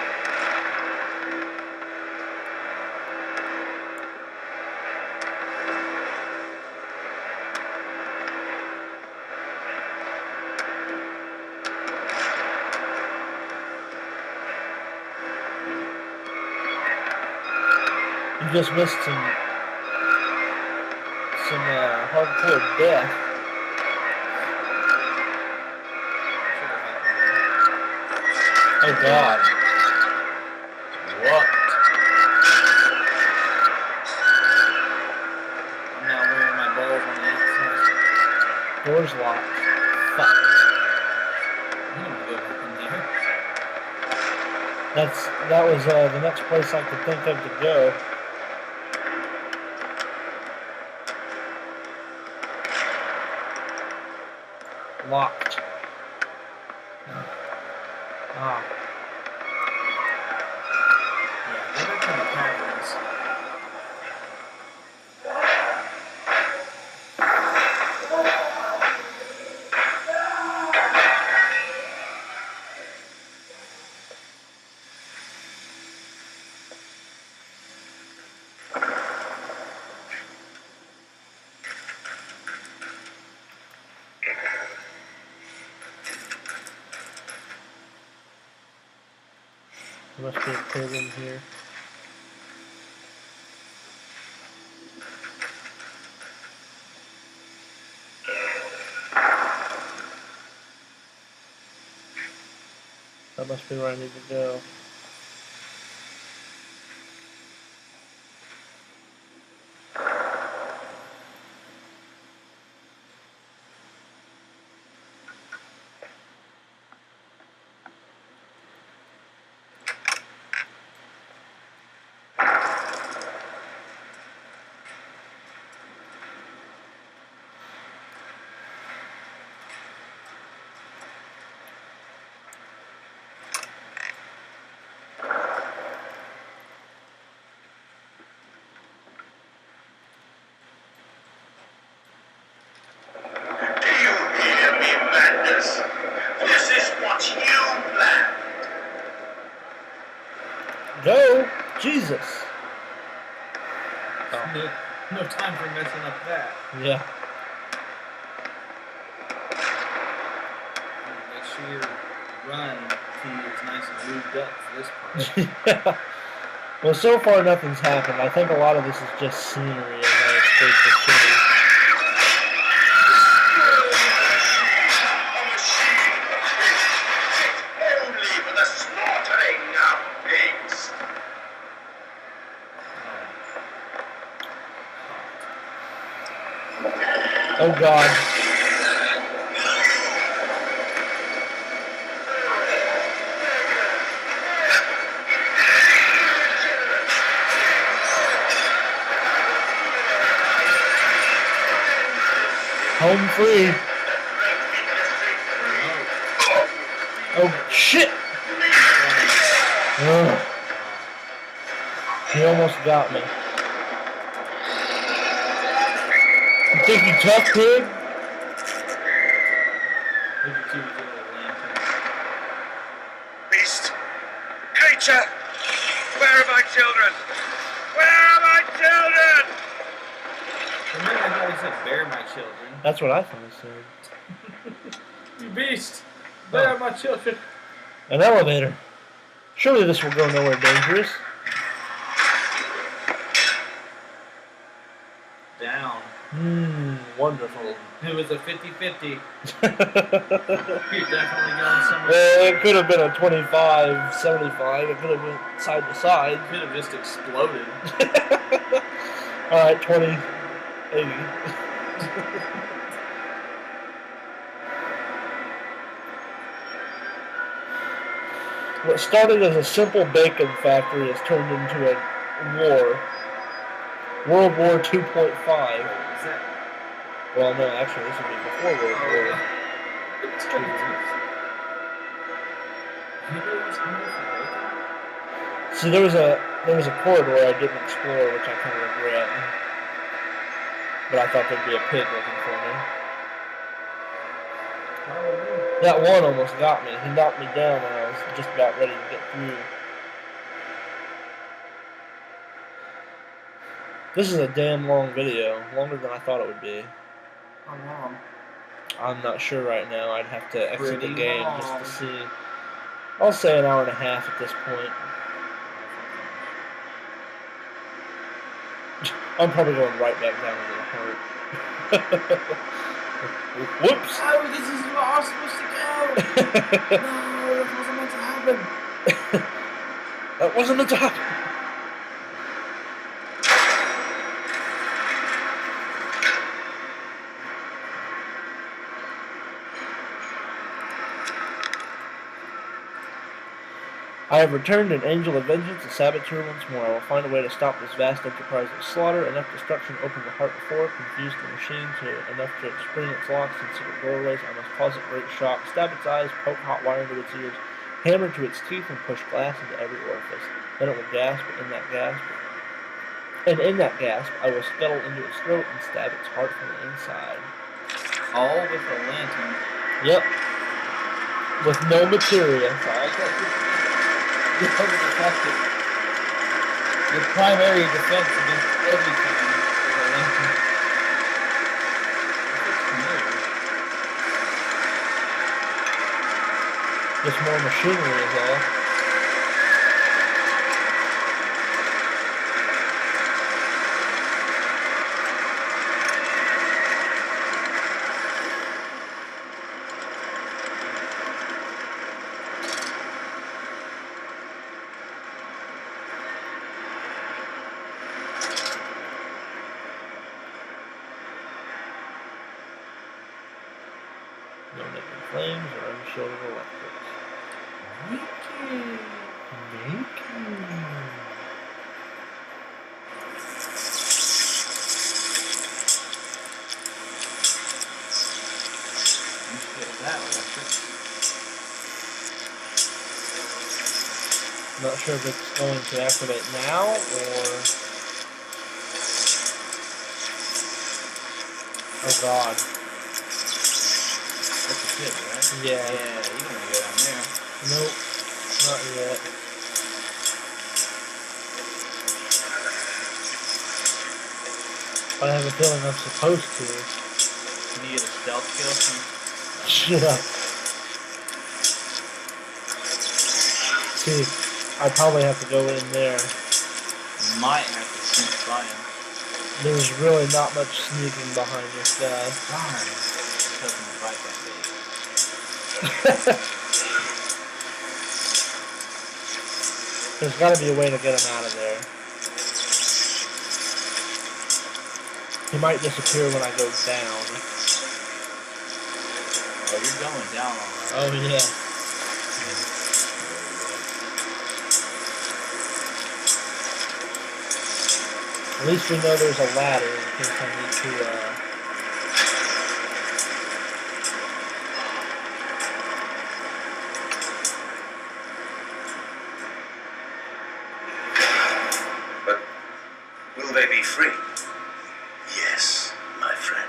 You just missed some hardcore death. Oh God! What? I'm not wearing my balls on the outside. Door's locked. Fuck. I don't want to go back in there. That was the next place I could think of to go. Locked. Ah. Yeah, go back to the caverns. There must be a pig in here. That must be where I need to go. Go! Jesus! No time for messing up that. Yeah. run he was nice and lubed up for this part. Yeah. Well, so far nothing's happened. I think a lot of this is just scenery as I escape the city. A machine fit only for the slaughtering of pigs. Oh God. Home free. Oh shit! Ugh. He almost got me. You think you tough, pig? Look at you with your little lantern. Beast! Creature! Where are my children? Where are my children? Remember I thought he said, "Bear my children." That's what I thought he said. You beast! Where are my children? An elevator. Surely this will go nowhere dangerous. Down. Wonderful. It was a 50-50. You're definitely going somewhere. Well, it could have been a 25-75. It could have been side to side. It could have just exploded. Alright, 20-80. What started as a simple bacon factory has turned into a war. World War 2.5. Is that? Well, no, actually, this would be before World War. It's good. Maybe it was hungry for bacon? See, there was a corridor I didn't explore, which I kind of regret. But I thought there'd be a pig looking for me. Probably. That one almost got me. He knocked me down when I was just about ready to get through. This is a damn long video. Longer than I thought it would be. How long? I'm not sure right now. I'd have to exit the Pretty game long. just to see. I'll say an hour and a half at this point. I'm probably going right back down into the heart. Whoops! Oh, this is where I was supposed to go! No, that wasn't meant to happen. That wasn't meant to happen. I have returned an angel of vengeance, a saboteur once more. I will find a way to stop this vast enterprise of slaughter. Enough destruction opened the heart before, confused the machine enough to spring its locks and secret doorways. I must cause it great shock, stab its eyes, poke hot wire into its ears, hammer to its teeth, and push glass into every orifice. Then it will gasp, and in that gasp, I will scuttle into its throat and stab its heart from the inside. All with a lantern. Yep. With no materia. Your primary defense against everything is a lantern. Just more machinery is all. No making flames or unshielded electrics. Making. Not sure if it's going to activate now or... Oh God. That's a kid, right? Yeah. Yeah, you don't want to go down there. Nope. Not yet. I have a feeling I'm supposed to. Can you get a stealth kill from... Yeah. See, I'd probably have to go in there. Might have to sneak by him. There's really not much sneaking behind this guy. Darn. Just hoping to bite that bait. There's got to be a way to get him out of there. He might disappear when I go down. Oh, you're going down alright. Oh, yeah. At least we know there's a ladder in case I need to, But will they be free? Yes, my friend.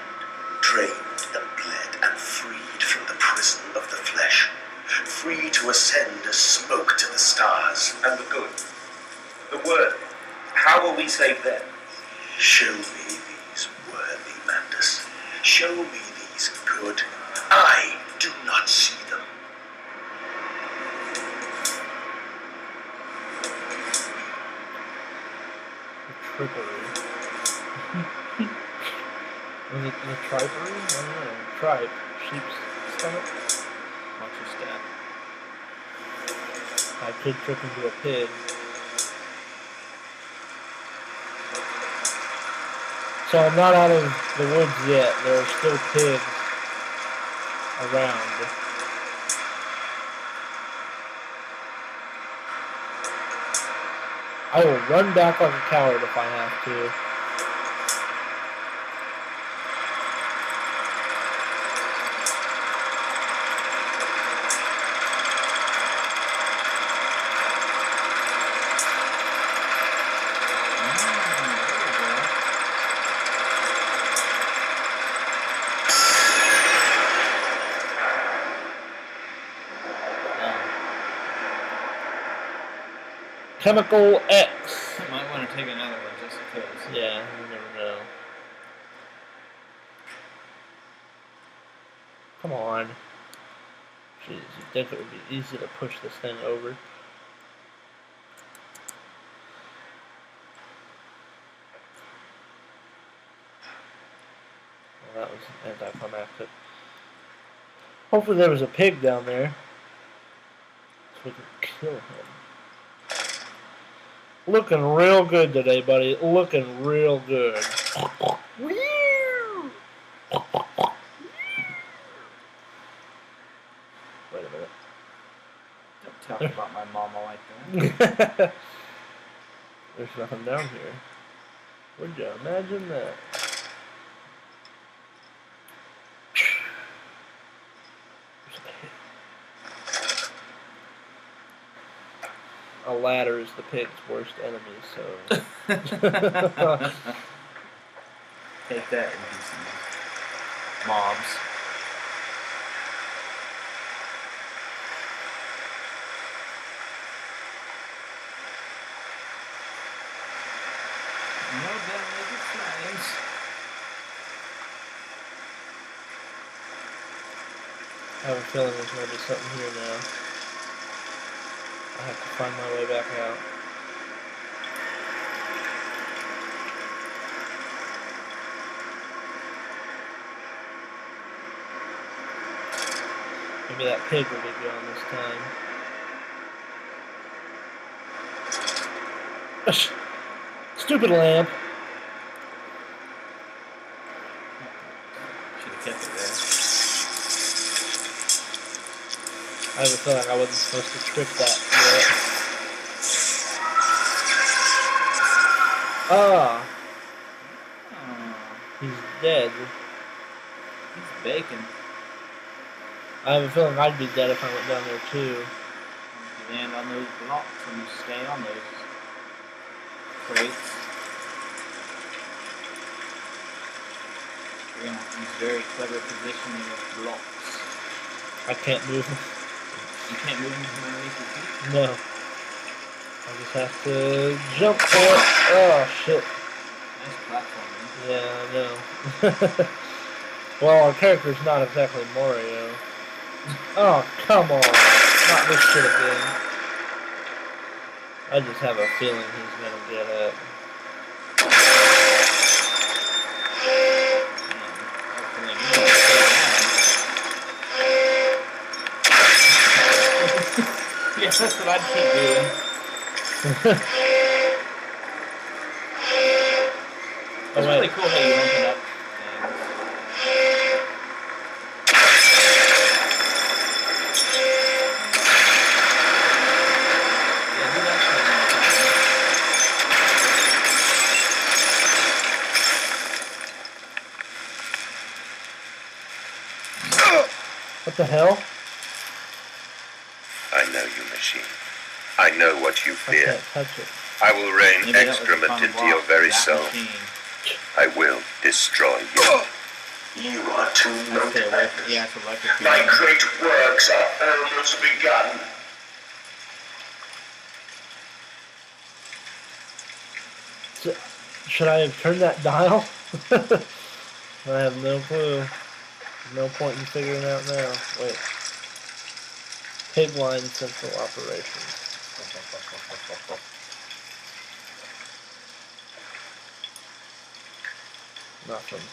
Drained and bled and freed from the prison of the flesh. Free to ascend as smoke to the stars. And the good. The worthy. How will we save them? Show me these worthy, Mandus. Show me these good. I do not see them. trickery. Was it the tripery? I don't know. Tripe. Sheep's stomach? Watch your step. I could trip into a pig. So I'm not out of the woods yet. There are still pigs around. I will run back like a coward if I have to. Chemical X. Might want to take another one just in case. Yeah, you never know. Come on. Jeez, you'd think it would be easy to push this thing over. Well, that was anticlimactic. Hopefully there was a pig down there. So we could kill him. Looking real good today, buddy. Looking real good. Wait a minute. Don't talk about my mama like that. There's nothing down here. Would you imagine that? A ladder is the pig's worst enemy, so. Take that, NPCs. Mobs. No damage flames. I have a feeling there's going to be something here now. I have to find my way back out. Maybe that pig will be gone this time. Stupid lamp. Should have kept it there. I have a feeling I wasn't supposed to trick that yet. Ah, Oh, he's dead. he's bacon. I have a feeling I'd be dead if I went down there too. You land on those blocks and you stay on those crates. You're gonna have to use very clever positioning of blocks. I can't move. You can't move them from underneath your feet. No. I just have to jump for it. Oh, shit. Nice platforming. Yeah, I know. Well, our character's not exactly Mario. Oh, come on. Not this should have been. I just have a feeling he's gonna get it. Yes, that's what I'd keep doing. It's really cool how you open up things. Yeah, do that Oh! What the hell? I know you, machine. I know what you I fear. can't touch it. I will rain Maybe that was the excrement final into your boss, very that soul. machine. I will destroy you. Oh! You are too I stay away from yeah, it's electric. My great works are almost begun. So, should I have turned that dial? I have no clue. No point in figuring out now. Wait. Pigline Central Operations. Nothing.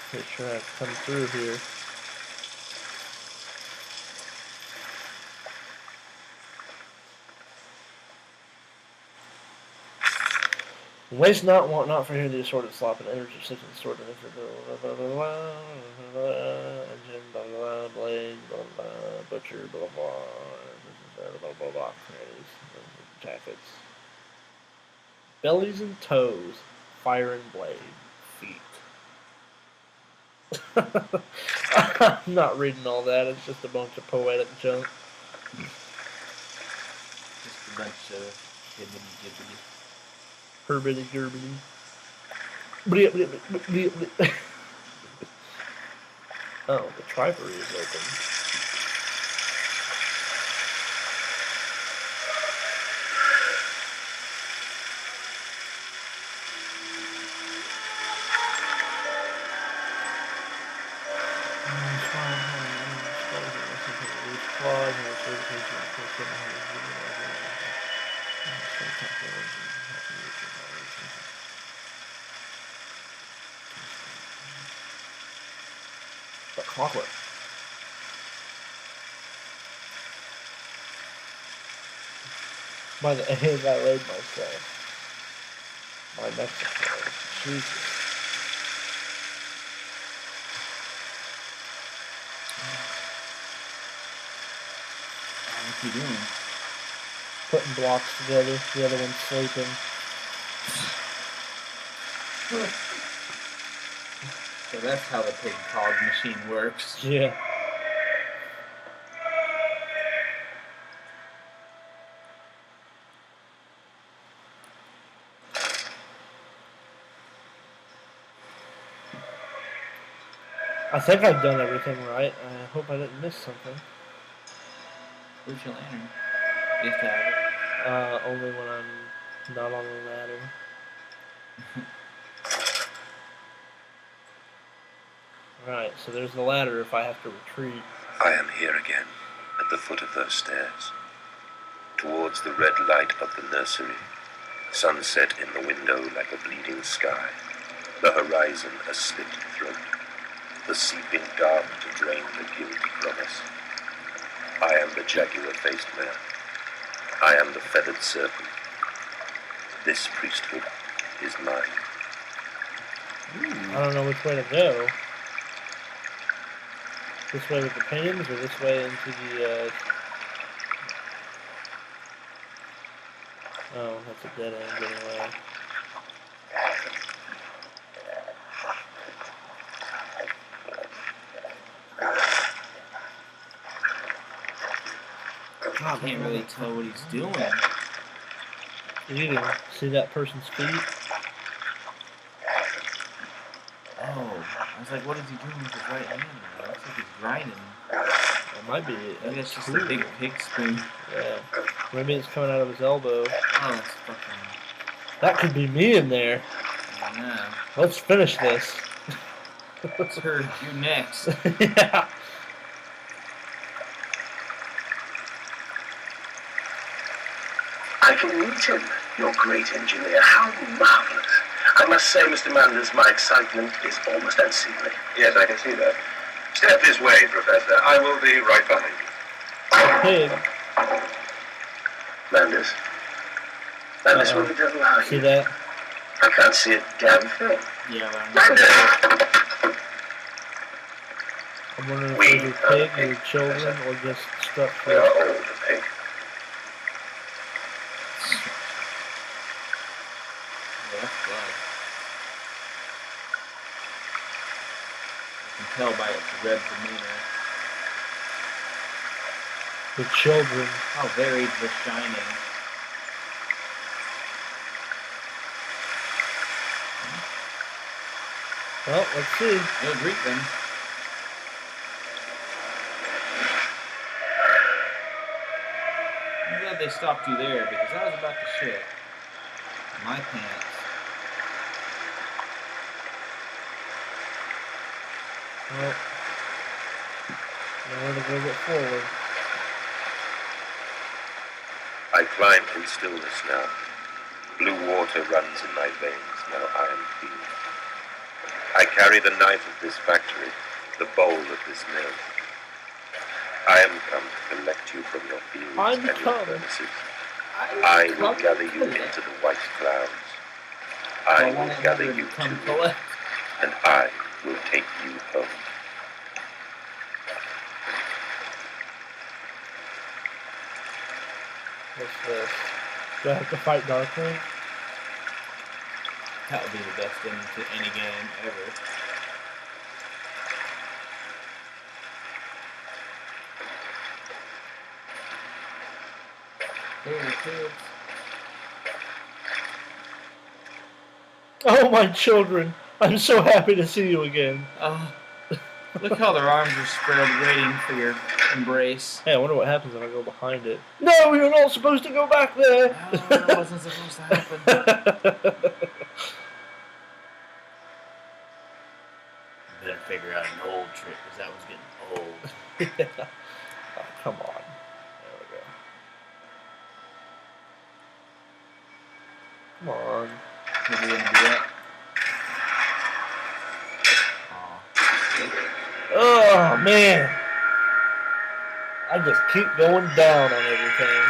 Pretty sure I've come through here. Waste not, want not, for here the assorted slop and energy systems stored in blah blah blah, engine, blah blah, blade, blah blah, butcher, blah blah, blah blah blah, jackets. Bellies and toes, fire and blade, feet. I'm not reading all that, it's just a bunch of poetic junk. Just a bunch of hibbity jibbity. Herbity gerbity. Bleep, bleep, bleep, bleep, bleep. Oh, the Trifery is open. But clockwork. By the end, I laid myself. My Mexico. Jesus. What's he doing? Putting blocks together. The other one's sleeping. So that's how the pig cog machine works. Yeah. I think I've done everything right. I hope I didn't miss something. Where's your lantern? You have to have it. Only when I'm not on the ladder. Right, so there's the ladder if I have to retreat. I am here again, at the foot of those stairs. Towards the red light of the nursery. Sunset in the window like a bleeding sky. The horizon a slit throat. The seeping dark to drain the guilt from us. I am the jaguar-faced man. I am the feathered serpent. This priesthood is mine. I don't know which way to go. This way with the paintings, or this way into the, Oh, that's a dead end anyway. I can't really tell what he's doing. You see that person's feet? Oh, I was like, what is he doing with his right hand? It looks like he's grinding. It might be. Maybe it's just a big pig spoon. Yeah. Maybe it's coming out of his elbow. Oh, that's fucking... That could be me in there. I don't know. Let's finish this. Sir, you next. Yeah. I can meet him, your great engineer. How marvelous. I must say, Mr. Manders, my excitement is almost unseemly. Yes, I can see that. Step this way, Professor. I will be right behind you. Pig. Manders, will be done lying. See that? I can't see a damn thing. Yeah, Manders! I'm wondering if it was a pig or children or just We structure. are all the pig. that's blood. I can tell by its red demeanor. The children. How varied the shining. Well, let's see. You'll greet them. I'm glad they stopped you there because I was about to shit my pants. Well, now we're going to go forward. I climb in stillness now. Blue water runs in my veins, now I am clean. I carry the knife of this factory, the bowl of this mill. I am come to collect you from your fields and your furnaces. I will gather you into the white clouds. I will gather you to me, and I will take you home. What's this? Do I have to fight Darkling? That would be the best ending to any game ever. Kids. Oh, my children! I'm so happy to see you again. Look how their arms are spread waiting for your embrace. Hey, I wonder what happens if I go behind it. No, you're not supposed to go back there! No, that wasn't supposed to happen. Better figure out an old trick, because that was getting old. Yeah. Oh, come on. There we go. Come on. Maybe we didn't do that. Oh, man. I just keep going down on everything.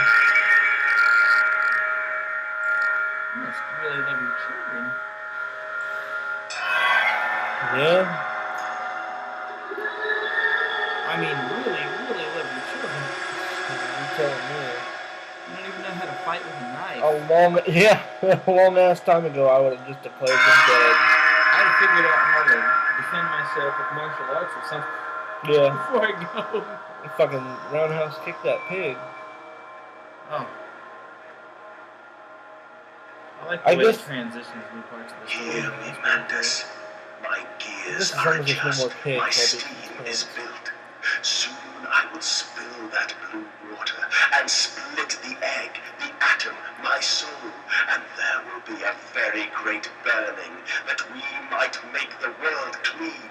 You must really love your children. Yeah? I mean, really, really love your children. You're telling me. You don't even know how to fight with a knife. A long ass time ago, I would have just declared them dead. I had figured out how to defend myself with martial arts or something. Yeah. Before I go. You fucking roundhouse kick that pig. Oh. I like the way it transitions new parts of the story. Hear me, Mandus. My gears As are long as there's no more adjust. pigs, My I'll be steam content. is built. Soon I will spill that blue water and split the egg, the atom, my soul, and there will be a very great burning that we might make the world clean.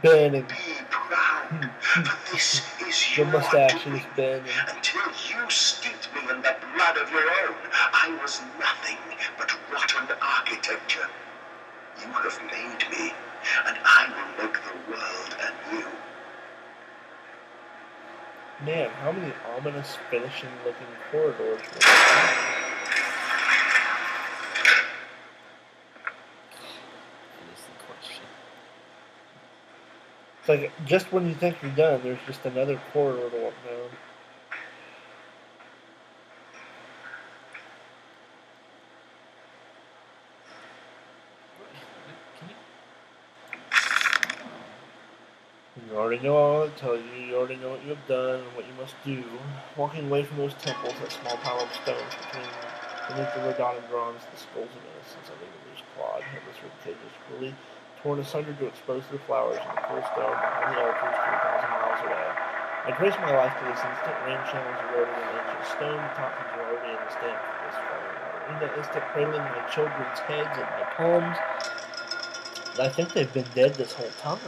Burning. Be proud, for this is Your your mustache doing. is burning. Until you steeped me in the blood of your own, I was nothing but rotten architecture. You have made me, and I will make the world anew. Man, how many ominous finishing looking corridors were there? That's the question. It's like, just when you think you're done, there's just another corridor to walk down. You already know all I tell you. You already know what you have done and what you must do. Walking away from those temples, that small pile of stones beneath the rhododendrons, the skulls of innocence, I think it was clawed, headless ribcages, cruelly torn asunder to expose the flowers and the cool stone behind the altars 2,000 miles away. I traced my life to this instant. Rain channels eroded in ancient stone, the toxins were already in the stamp of this fire water. In that instant, cradling my children's heads in my palms, I think they've been dead this whole time.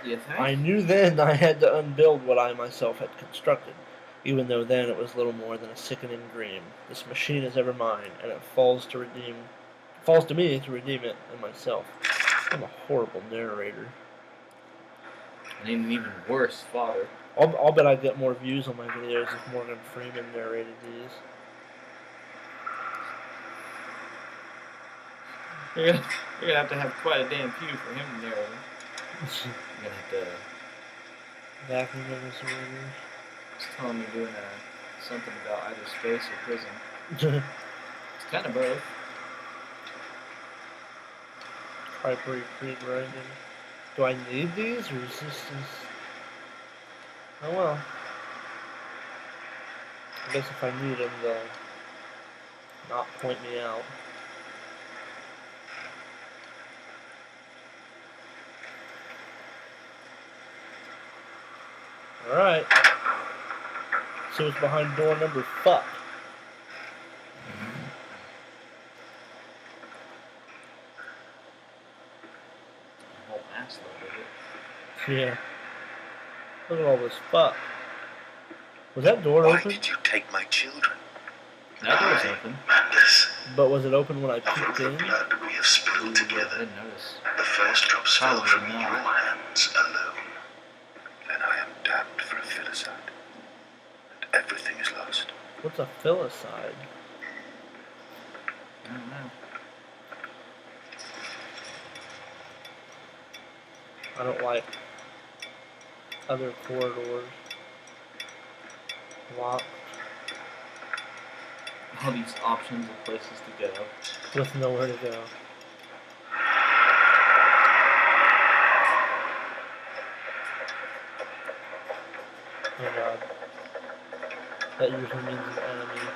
You think? I knew then I had to unbuild what I myself had constructed. Even though then it was little more than a sickening dream. This machine is ever mine, and it falls to me to redeem it and myself. I'm a horrible narrator. And an even worse father. I'll bet I'd get more views on my videos if Morgan Freeman narrated these. You're gonna have to have quite a damn few for him to narrate. You're gonna have to vacuum in his orders. just tell him you're doing something about either space or prison. It's kind of both. Hyper grinding. Do I need these, or is this just... Oh well. I guess if I need them, they'll not point me out. Alright. See what's behind door number fuck. The whole ass load of it. Yeah. Look at all this fuck. Was that door Why open? did you take my children? That door's open. Madness. But was it open when I Of all peeked the in? blood we have I spilled together, didn't notice. the first drops fell Probably from not. your hands alone. Then I am damned for a filicide. And everything is lost. What's a filicide? I don't know. I don't like other corridors. Locked. All these options of places to go. With nowhere to go. Oh god. That usually means an enemy.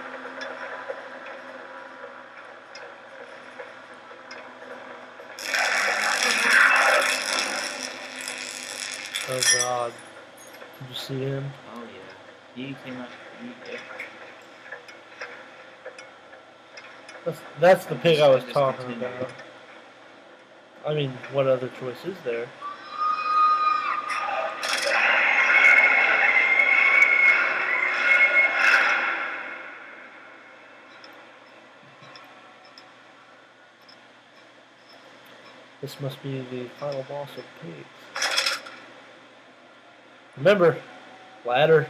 Oh god. Did you see him? Oh yeah. He came out. That's the pig I was Just talking continue. about. I mean, what other choice is there? This must be the final boss of pigs. Remember, ladder.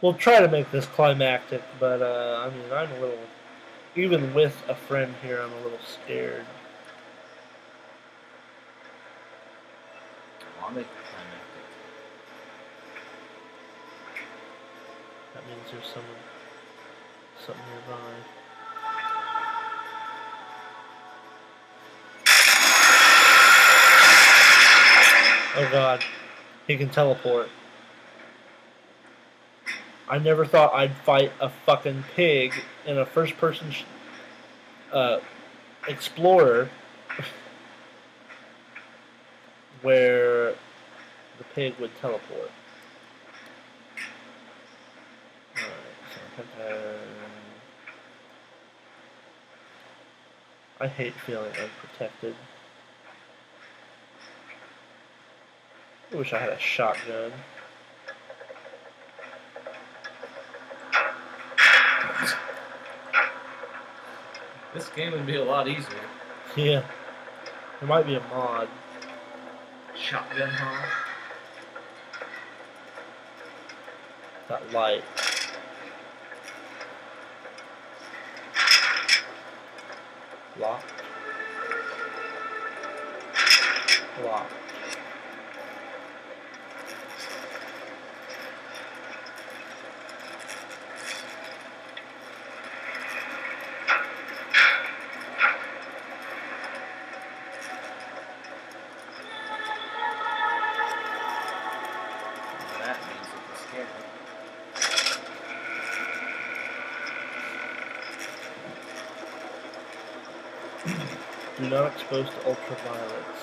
We'll try to make this climactic, but I mean, I'm a little, even with a friend here, I'm a little scared. I'll make it climactic. That means there's something nearby. Oh god, he can teleport. I never thought I'd fight a fucking pig in a first-person explorer where the pig would teleport. Alright, so I hate feeling unprotected. I wish I had a shotgun. This game would be a lot easier. Yeah. There might be a mod. Shotgun huh? That light. Locked. Locked. That means it was scary. Do not expose to ultraviolets.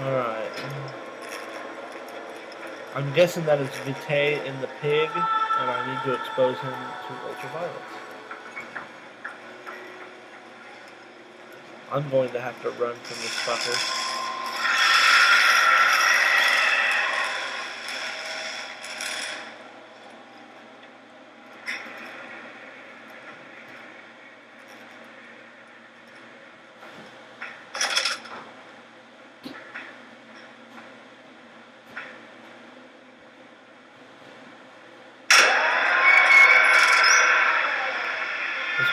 Alright. I'm guessing that is Vitae in the pig, and I need to expose him to ultraviolets. I'm going to have to run from this fucker.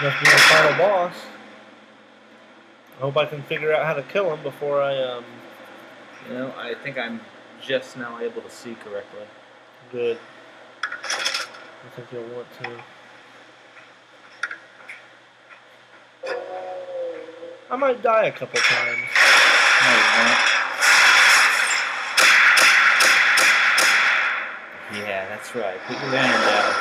must be the final boss. I hope I can figure out how to kill him before I, You know, I think I'm just now able to see correctly. Good. I think you'll want to. I might die a couple times. No, you won't. Yeah, that's right. Put your lantern down.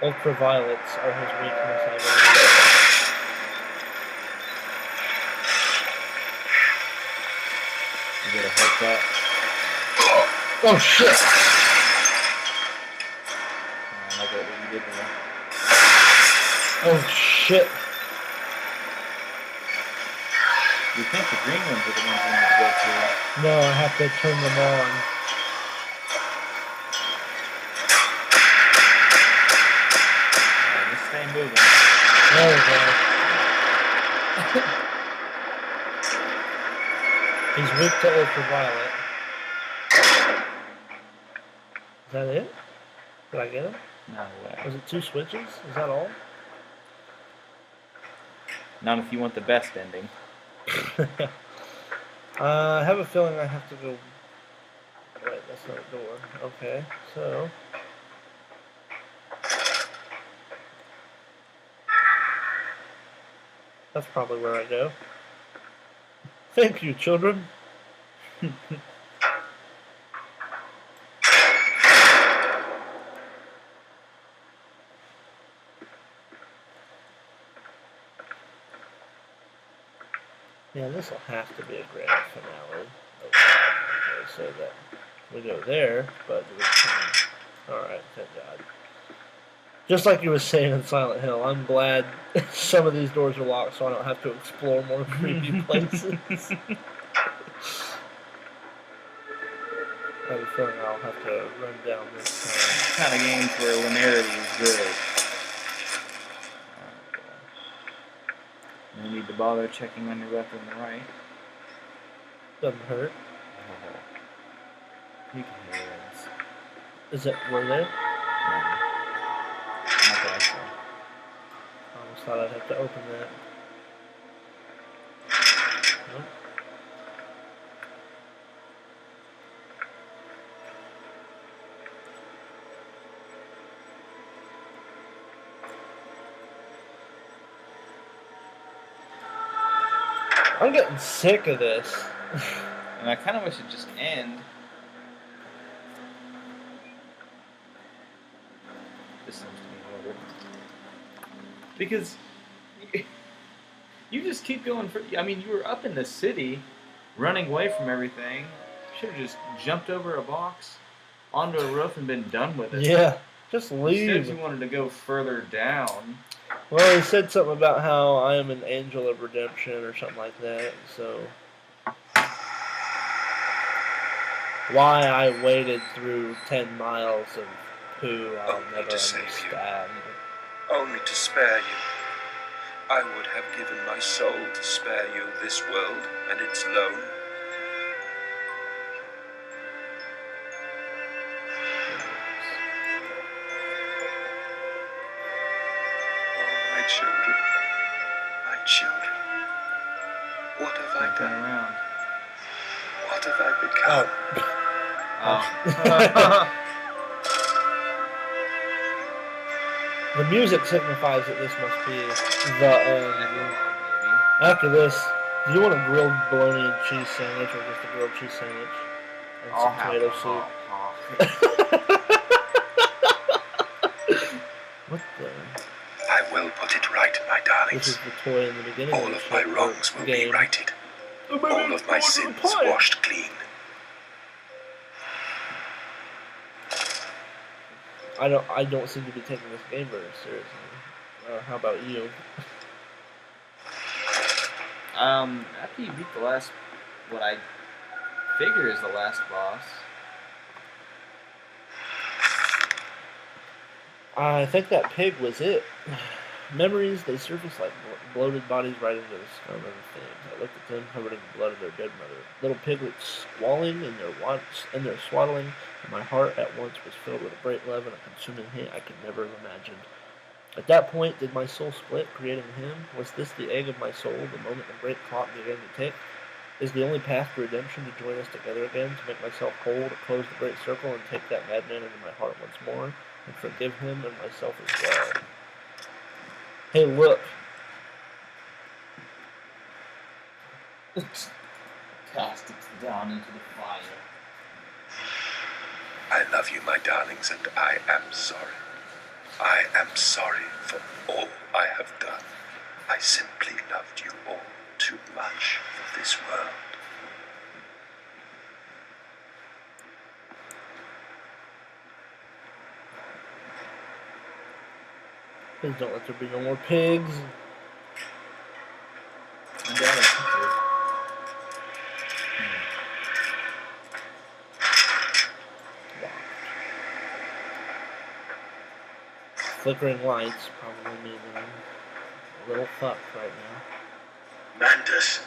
Ultraviolets are his weakness, I believe. You gotta hurt that. Oh shit! Look at what you did there. Oh shit! You think the green ones are the ones you need to go to? No, I have to turn them on. Just stay moving. There we go. He's weak to ultraviolet. Is that it? Did I get him? No way. Was it 2 switches? Is that all? Not if you want the best ending. I have a feeling I have to go... Wait, that's not a door. Okay, so... That's probably where I go. Thank you, children. Yeah, this will have to be a grand finale. Okay, so that we go there, but we can... Alright, thank God. Just like you were saying in Silent Hill, I'm glad some of these doors are locked so I don't have to explore more creepy places. I have a feeling I'll have to run down this Kind of games where linearity is good. No need to bother checking on your weapon on the right. Doesn't hurt. You can hear it. Is it were there? No. Not that I saw. I almost thought I'd have to open that. Nope. I'm getting sick of this. And I kind of wish it'd just end. This seems to be over. Because you just keep going for... I mean, you were up in the city, running away from everything. Should have just jumped over a box, onto a roof, and been done with it. Yeah, just leave. Instead, you wanted to go further down. Well, he said something about how I am an angel of redemption or something like that, so... Why I waded through 10 miles of poo, I'll Only never to save you. understand. Only to spare you. I would have given my soul to spare you this world and its loan. Oh, my children. My children. What have I Turn done? around. What have I become? Oh. The music signifies that this must be the end. After this, do you want a grilled bologna and cheese sandwich or just a grilled cheese sandwich? And I'll some have tomato to soup? What the? I will put it right, my This darlings. is the toy in the beginning All of of the my ship- wrongs will be game. righted. All of my sins washed clean. I don't seem to be taking this game very seriously. How about you? After you beat the last, what I figure is the last boss. I think that pig was it. Memories, they surface like bloated bodies right into the scum of the things. I looked at them, covered in the blood of their dead mother. Little piglets squalling in their swaddling, and my heart at once was filled with a great love and a consuming hate I could never have imagined. At that point, did my soul split, creating him? Was this the egg of my soul, the moment the great clock began to tick? Is the only path to redemption to join us together again, to make myself whole, to close the great circle and take that madman into my heart once more, and forgive him and myself as well? Hey, look. Cast it down into the fire. I love you, my darlings, and I am sorry. I am sorry for all I have done. I simply loved you all too much for this world. Please don't let there be no more pigs. Flickering lights probably mean that I'm a little fucked right now. Mandus,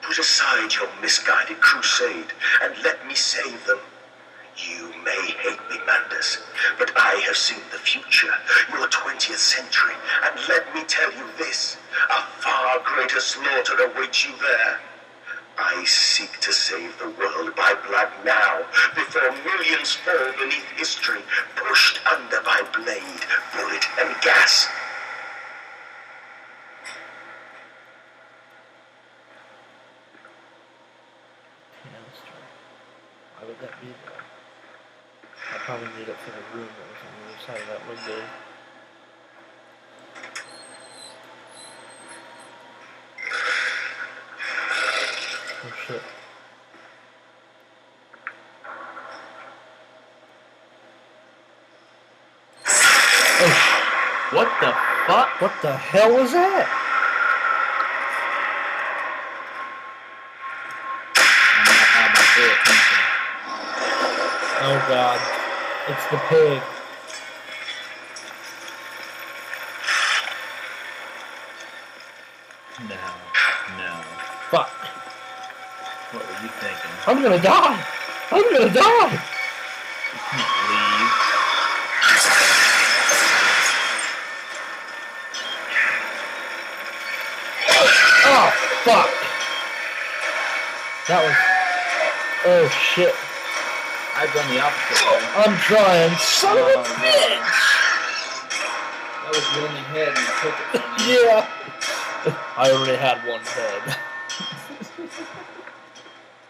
put aside your misguided crusade and let me save them. You may hate me, Mandus, but I have seen the future, your 20th century, and let me tell you this, a far greater slaughter awaits you there. I seek to save the world by blood now, before millions fall beneath history, pushed under by blade, bullet, and gas. Canister. Why would that be there? I probably need it for the room that was on the other side of that window. Oh shit. Oh, what the fuck? What the hell was that? Oh god. It's the pig. No. Fuck. What were you thinking? I'm gonna die! I'm gonna die! You can't leave. Oh, fuck! That was... Oh, shit. I've done the opposite way. I'm trying. Son of a bitch! That was the only head you took it from me. Yeah. I already had one head.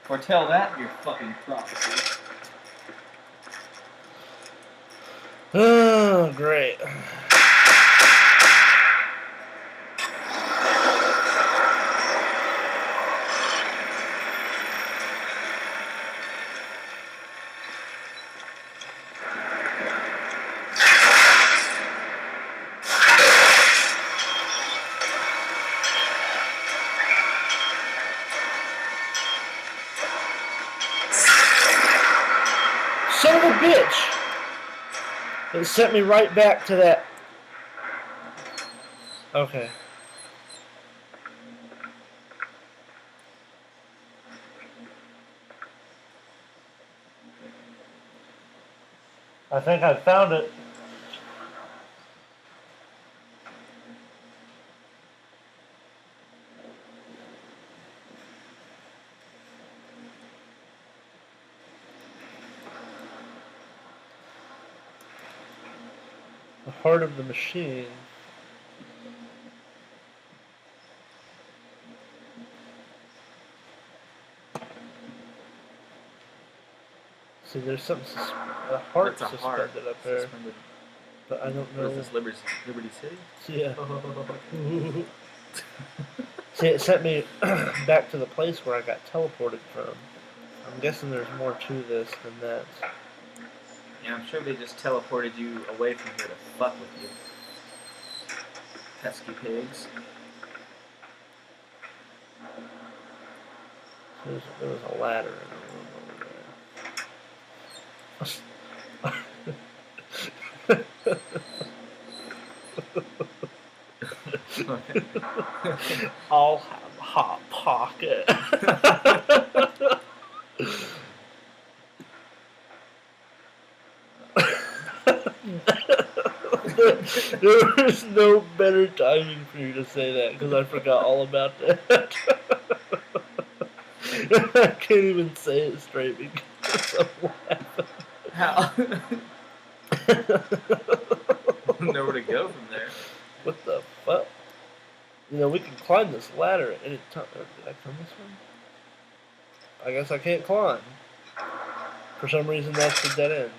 Foretell that in your fucking prophecy. Oh, great. Son of a bitch! It sent me right back to that. Okay. I think I found it. The heart of the machine. See, there's something, a heart What's a heart? suspended up there, Suspended. but I don't What know. is this, Liberty City? Yeah. See, it sent me back to the place where I got teleported from. I'm guessing there's more to this than that. Yeah, I'm sure they just teleported you away from here to fuck with you. Pesky pigs. There was a ladder in the room over there. I'll have Hot Pocket. There was no better timing for you to say that because I forgot all about that. I can't even say it straight because I'm laughing. How? Nowhere to go from there. What the fuck? You know, we can climb this ladder at any time. Did I come this way? I guess I can't climb. For some reason, that's the dead end.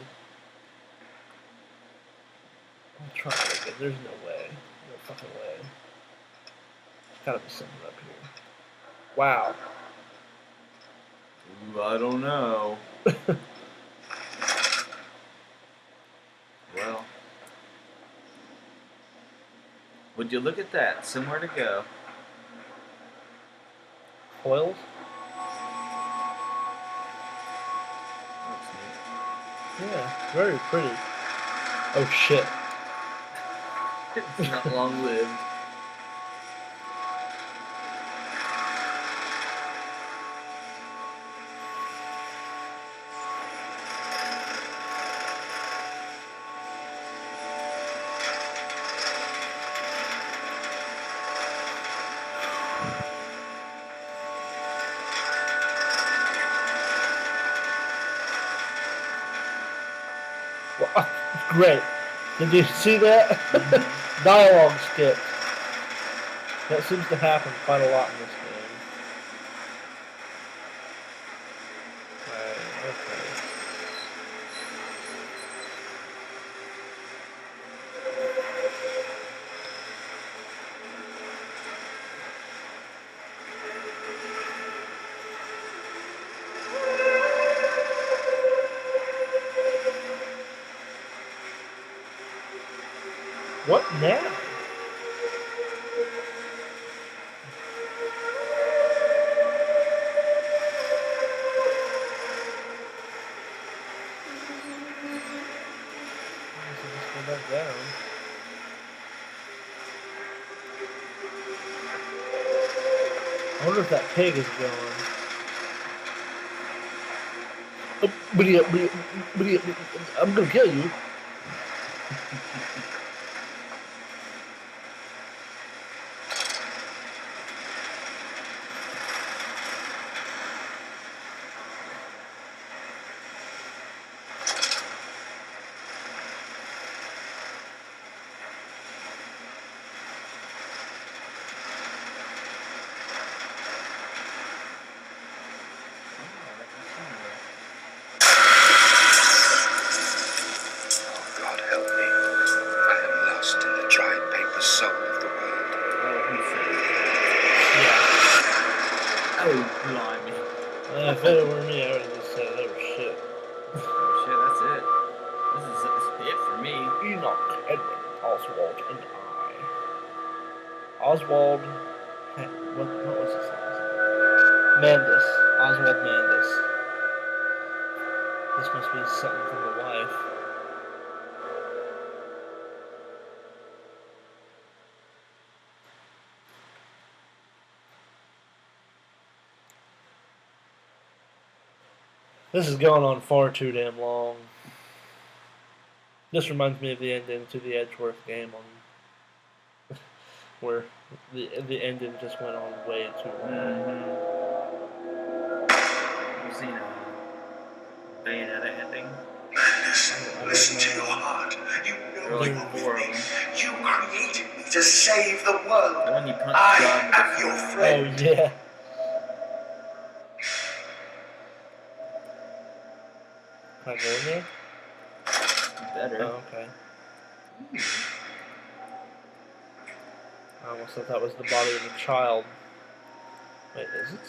I'm trying to get. There's no way. No fucking way. There's gotta be something up here. Wow. Ooh, I don't know. Well. Would you look at that? Somewhere to go. Coils? That's Yeah, very pretty. Oh shit. neat. It's not long lived. Well, great. Did you see that? Dialogue skip. That seems to happen quite a lot in this game. Right, okay. What now? Let's go back down. I wonder if that pig is going. Oh, I'm gonna kill you. God help me. I am lost in the dried paper soul of the world. Oh, blimey. If it were me, I would have just said, oh shit. Oh shit, that's it. This is it for me. Enoch, Edwin, Oswald, and I. Oswald. What was his name? Mandus. Oswald Mandus. This must be something from the wife. This is going on far too damn long. This reminds me of the ending to the Edgeworth game on where the ending just went on way too long. You've seen a Bayonetta ending? Listen to your heart. You know There are like you are 4 with of me. them. You created me to save the world. The one you punch I John with am the your phone. friend. Oh yeah. Can I go in there? Better. Oh, okay. I almost thought that was the body of a child. Wait, is it?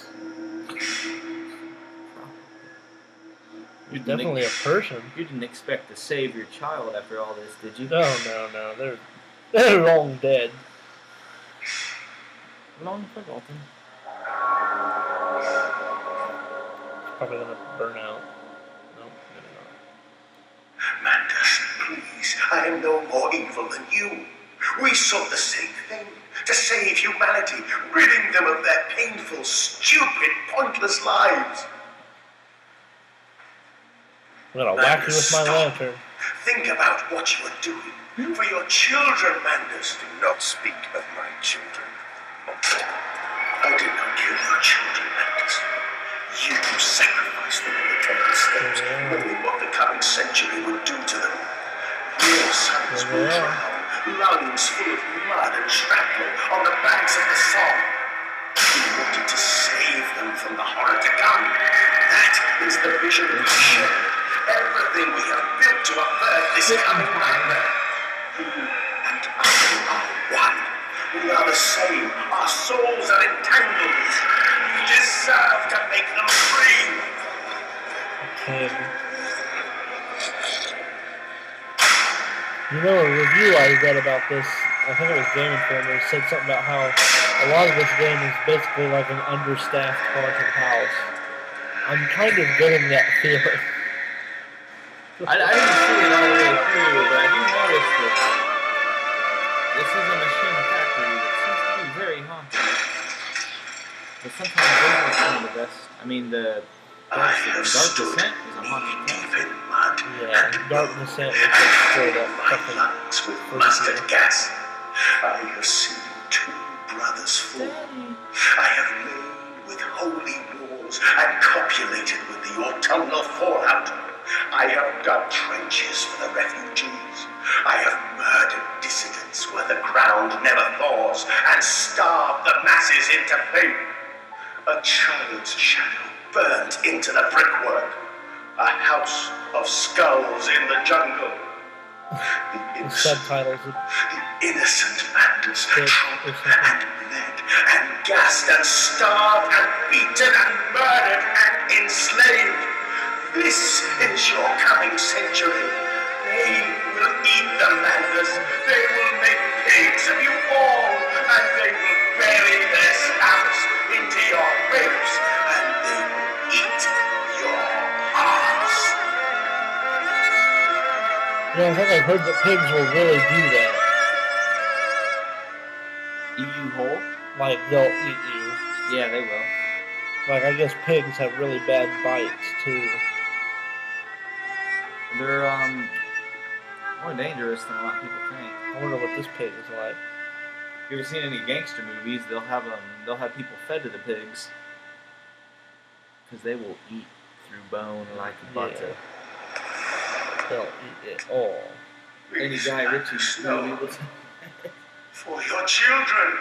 You Definitely a person. You didn't expect to save your child after all this, did you? No. They're long dead. Long forgotten. It's probably gonna burn out. No, maybe not. Mandus, please. I am no more evil than you. We sought the same thing, to save humanity, ridding them of their painful, stupid, pointless lives. I'm gonna whack you with my lantern. Think about what you are doing for your children, Mandus. Do not speak of my children, monster. I did not kill your children, Mandus. You sacrificed them on the temple steps, knowing what the coming century would do to them. Your sons will drown, lungs full of mud and shrapnel on the banks of the Somme. You wanted to save them from the horror to come. That is the vision we share. Everything we have built to avert this coming nightmare. You and I are one. We are the same. Our souls are entangled. We deserve to make them free. You know, a review I read about this, I think it was Game Informer, said something about how a lot of this game is basically like an understaffed haunted house. I'm kind of getting that feeling. I didn't see it all the way through, but I do notice that this is a machine factory that seems to be very haunted. But sometimes those are some of the best. I mean, the Dark Descent is a haunted house. Yeah, Dark Descent was just straight up fucking with mustard gas. I have seen two brothers fall. I have lain with holy wars and copulated with the autumnal fallout. I have dug trenches for the refugees. I have murdered dissidents where the ground never thaws and starved the masses into pain. A child's shadow burned into the brickwork. A house of skulls in the jungle. The innocent Mandus trampled and bled and gassed and starved and beaten and murdered and enslaved. This is your coming century. They will eat the Mandus. They will make pigs of you all, and they will bury their stamps into your ribs, and they will eat your hearts. Yeah, I think I've heard that pigs will really do that. Eat you whole? Like, they'll eat you. Yeah, they will. Like, I guess pigs have really bad bites, too. They're, more dangerous than a lot of people think. I wonder what this pig is like. You ever seen any gangster movies? They'll have people fed to the pigs. Because they will eat through bone like butter. They'll eat it all. Any Guy Ritchie movie was... For your children.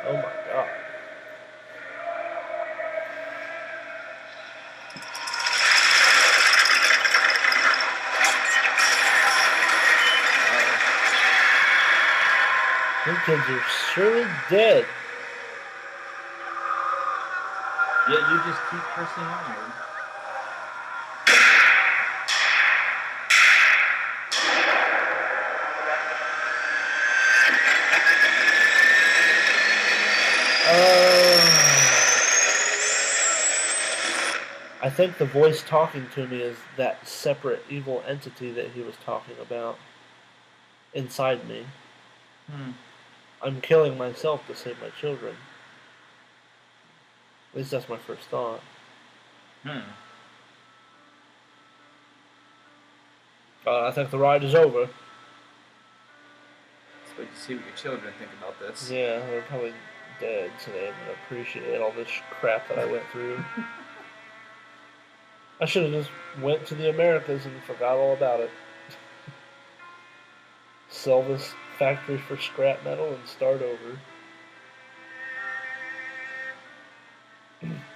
Oh my god. Them kids are surely dead. Yet you just keep pressing on. I think the voice talking to me is that separate evil entity that he was talking about inside me. I'm killing myself to save my children. At least that's my first thought. I think the ride is over. Let's wait to see what your children think about this. Yeah, they're probably dead, so they haven't appreciated all this crap that I went through. I should have just went to the Americas and forgot all about it. Sell this factory for scrap metal and start over.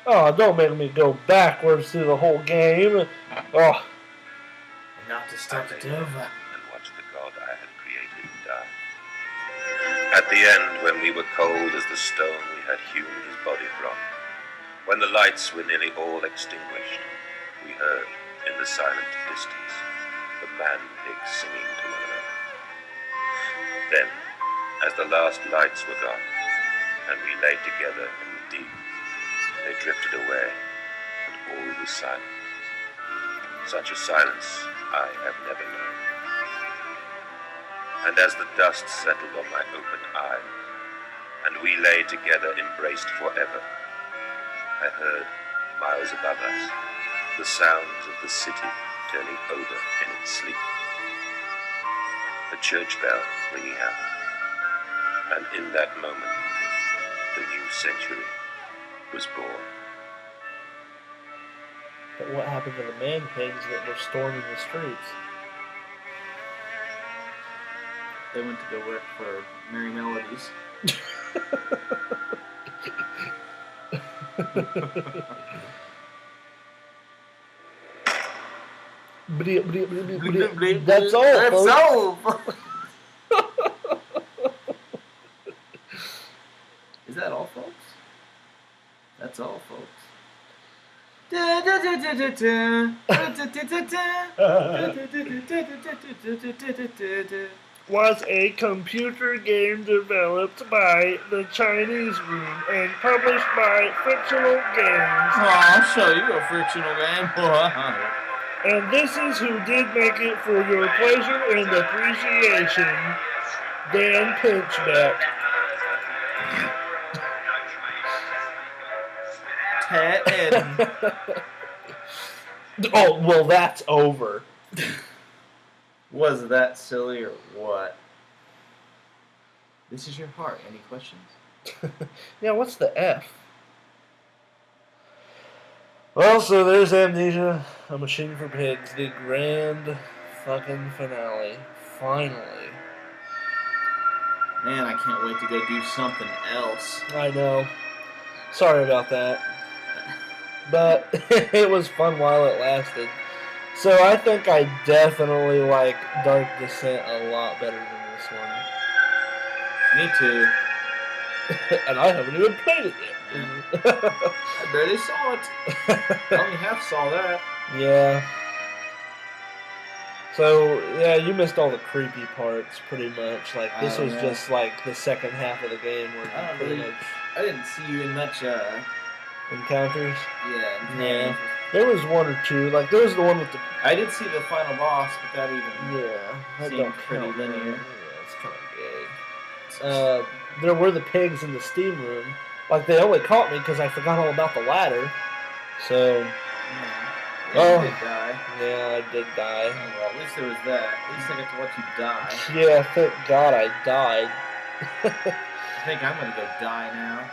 Oh, don't make me go backwards through the whole game. Oh. Not to start it over. And watch the god I had created die. At the end, when we were cold as the stone we had hewn his body from, when the lights were nearly all extinguished, we heard, in the silent distance, the man-pigs singing to one another. Then, as the last lights were gone, and we lay together in the deep, they drifted away, and all was silent. Such a silence I have never known. And as the dust settled on my open eye, and we lay together embraced forever, I heard, miles above us, the sounds of the city turning over in its sleep. A church bell ringing out, and in that moment, the new century was born. But what happened to the man pigs that were storming the streets? They went to go work for Merry Melodies. That's all. That's folks. all. Is that all, folks? That's all, folks. Was a computer game developed by the Chinese Room and published by Fictional Games. Oh, I'll show you a fictional game. And this is who did make it for your pleasure and appreciation, Dan Pinchback. Ted. Oh, well, that's over. Was that silly or what? This is your heart. Any questions? Yeah, what's the F? Well, so there's Amnesia, A Machine for Pigs, the grand fucking finale. Finally. Man, I can't wait to go do something else. I know. Sorry about that. But it was fun while it lasted. So I think I definitely like Dark Descent a lot better than this one. Me too. And I haven't even played it yet. I barely saw it. I only half saw that. Yeah. So, yeah, you missed all the creepy parts, pretty much. Like, this was just, like, the second half of the game where you pretty much... I didn't see you in much, Encounters? Yeah. Yeah. There was one or two. Like, there was the one with the... I did see the final boss, but that even... Yeah. That seemed don't pretty count, linear. man. Yeah, it's kind of gay. There were the pigs in the steam room. Like, they only caught me because I forgot all about the ladder. So... Yeah, you did die. Yeah, I did die. Oh, well, at least there was that. At least I got to watch you die. Yeah, thank God I died. I think I'm gonna go die now.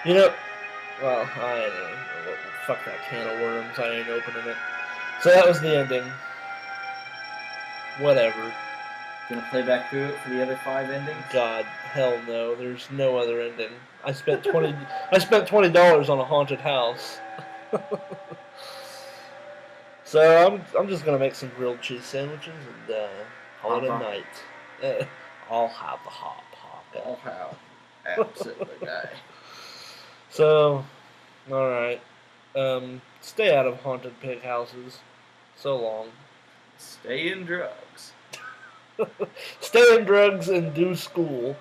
You know, well, I ain't fuck that can of worms. I ain't opening it. So that was the ending. Whatever. Gonna play back through it for the other 5 endings? God, hell no. There's no other ending. I spent $20 on a haunted house. So I'm just gonna make some grilled cheese sandwiches and call it a night. I'll have the hot pocket. I'll have. Absolutely die. So, all right. Stay out of haunted pig houses. So long. Stay in drugs. Stay in drugs and do school.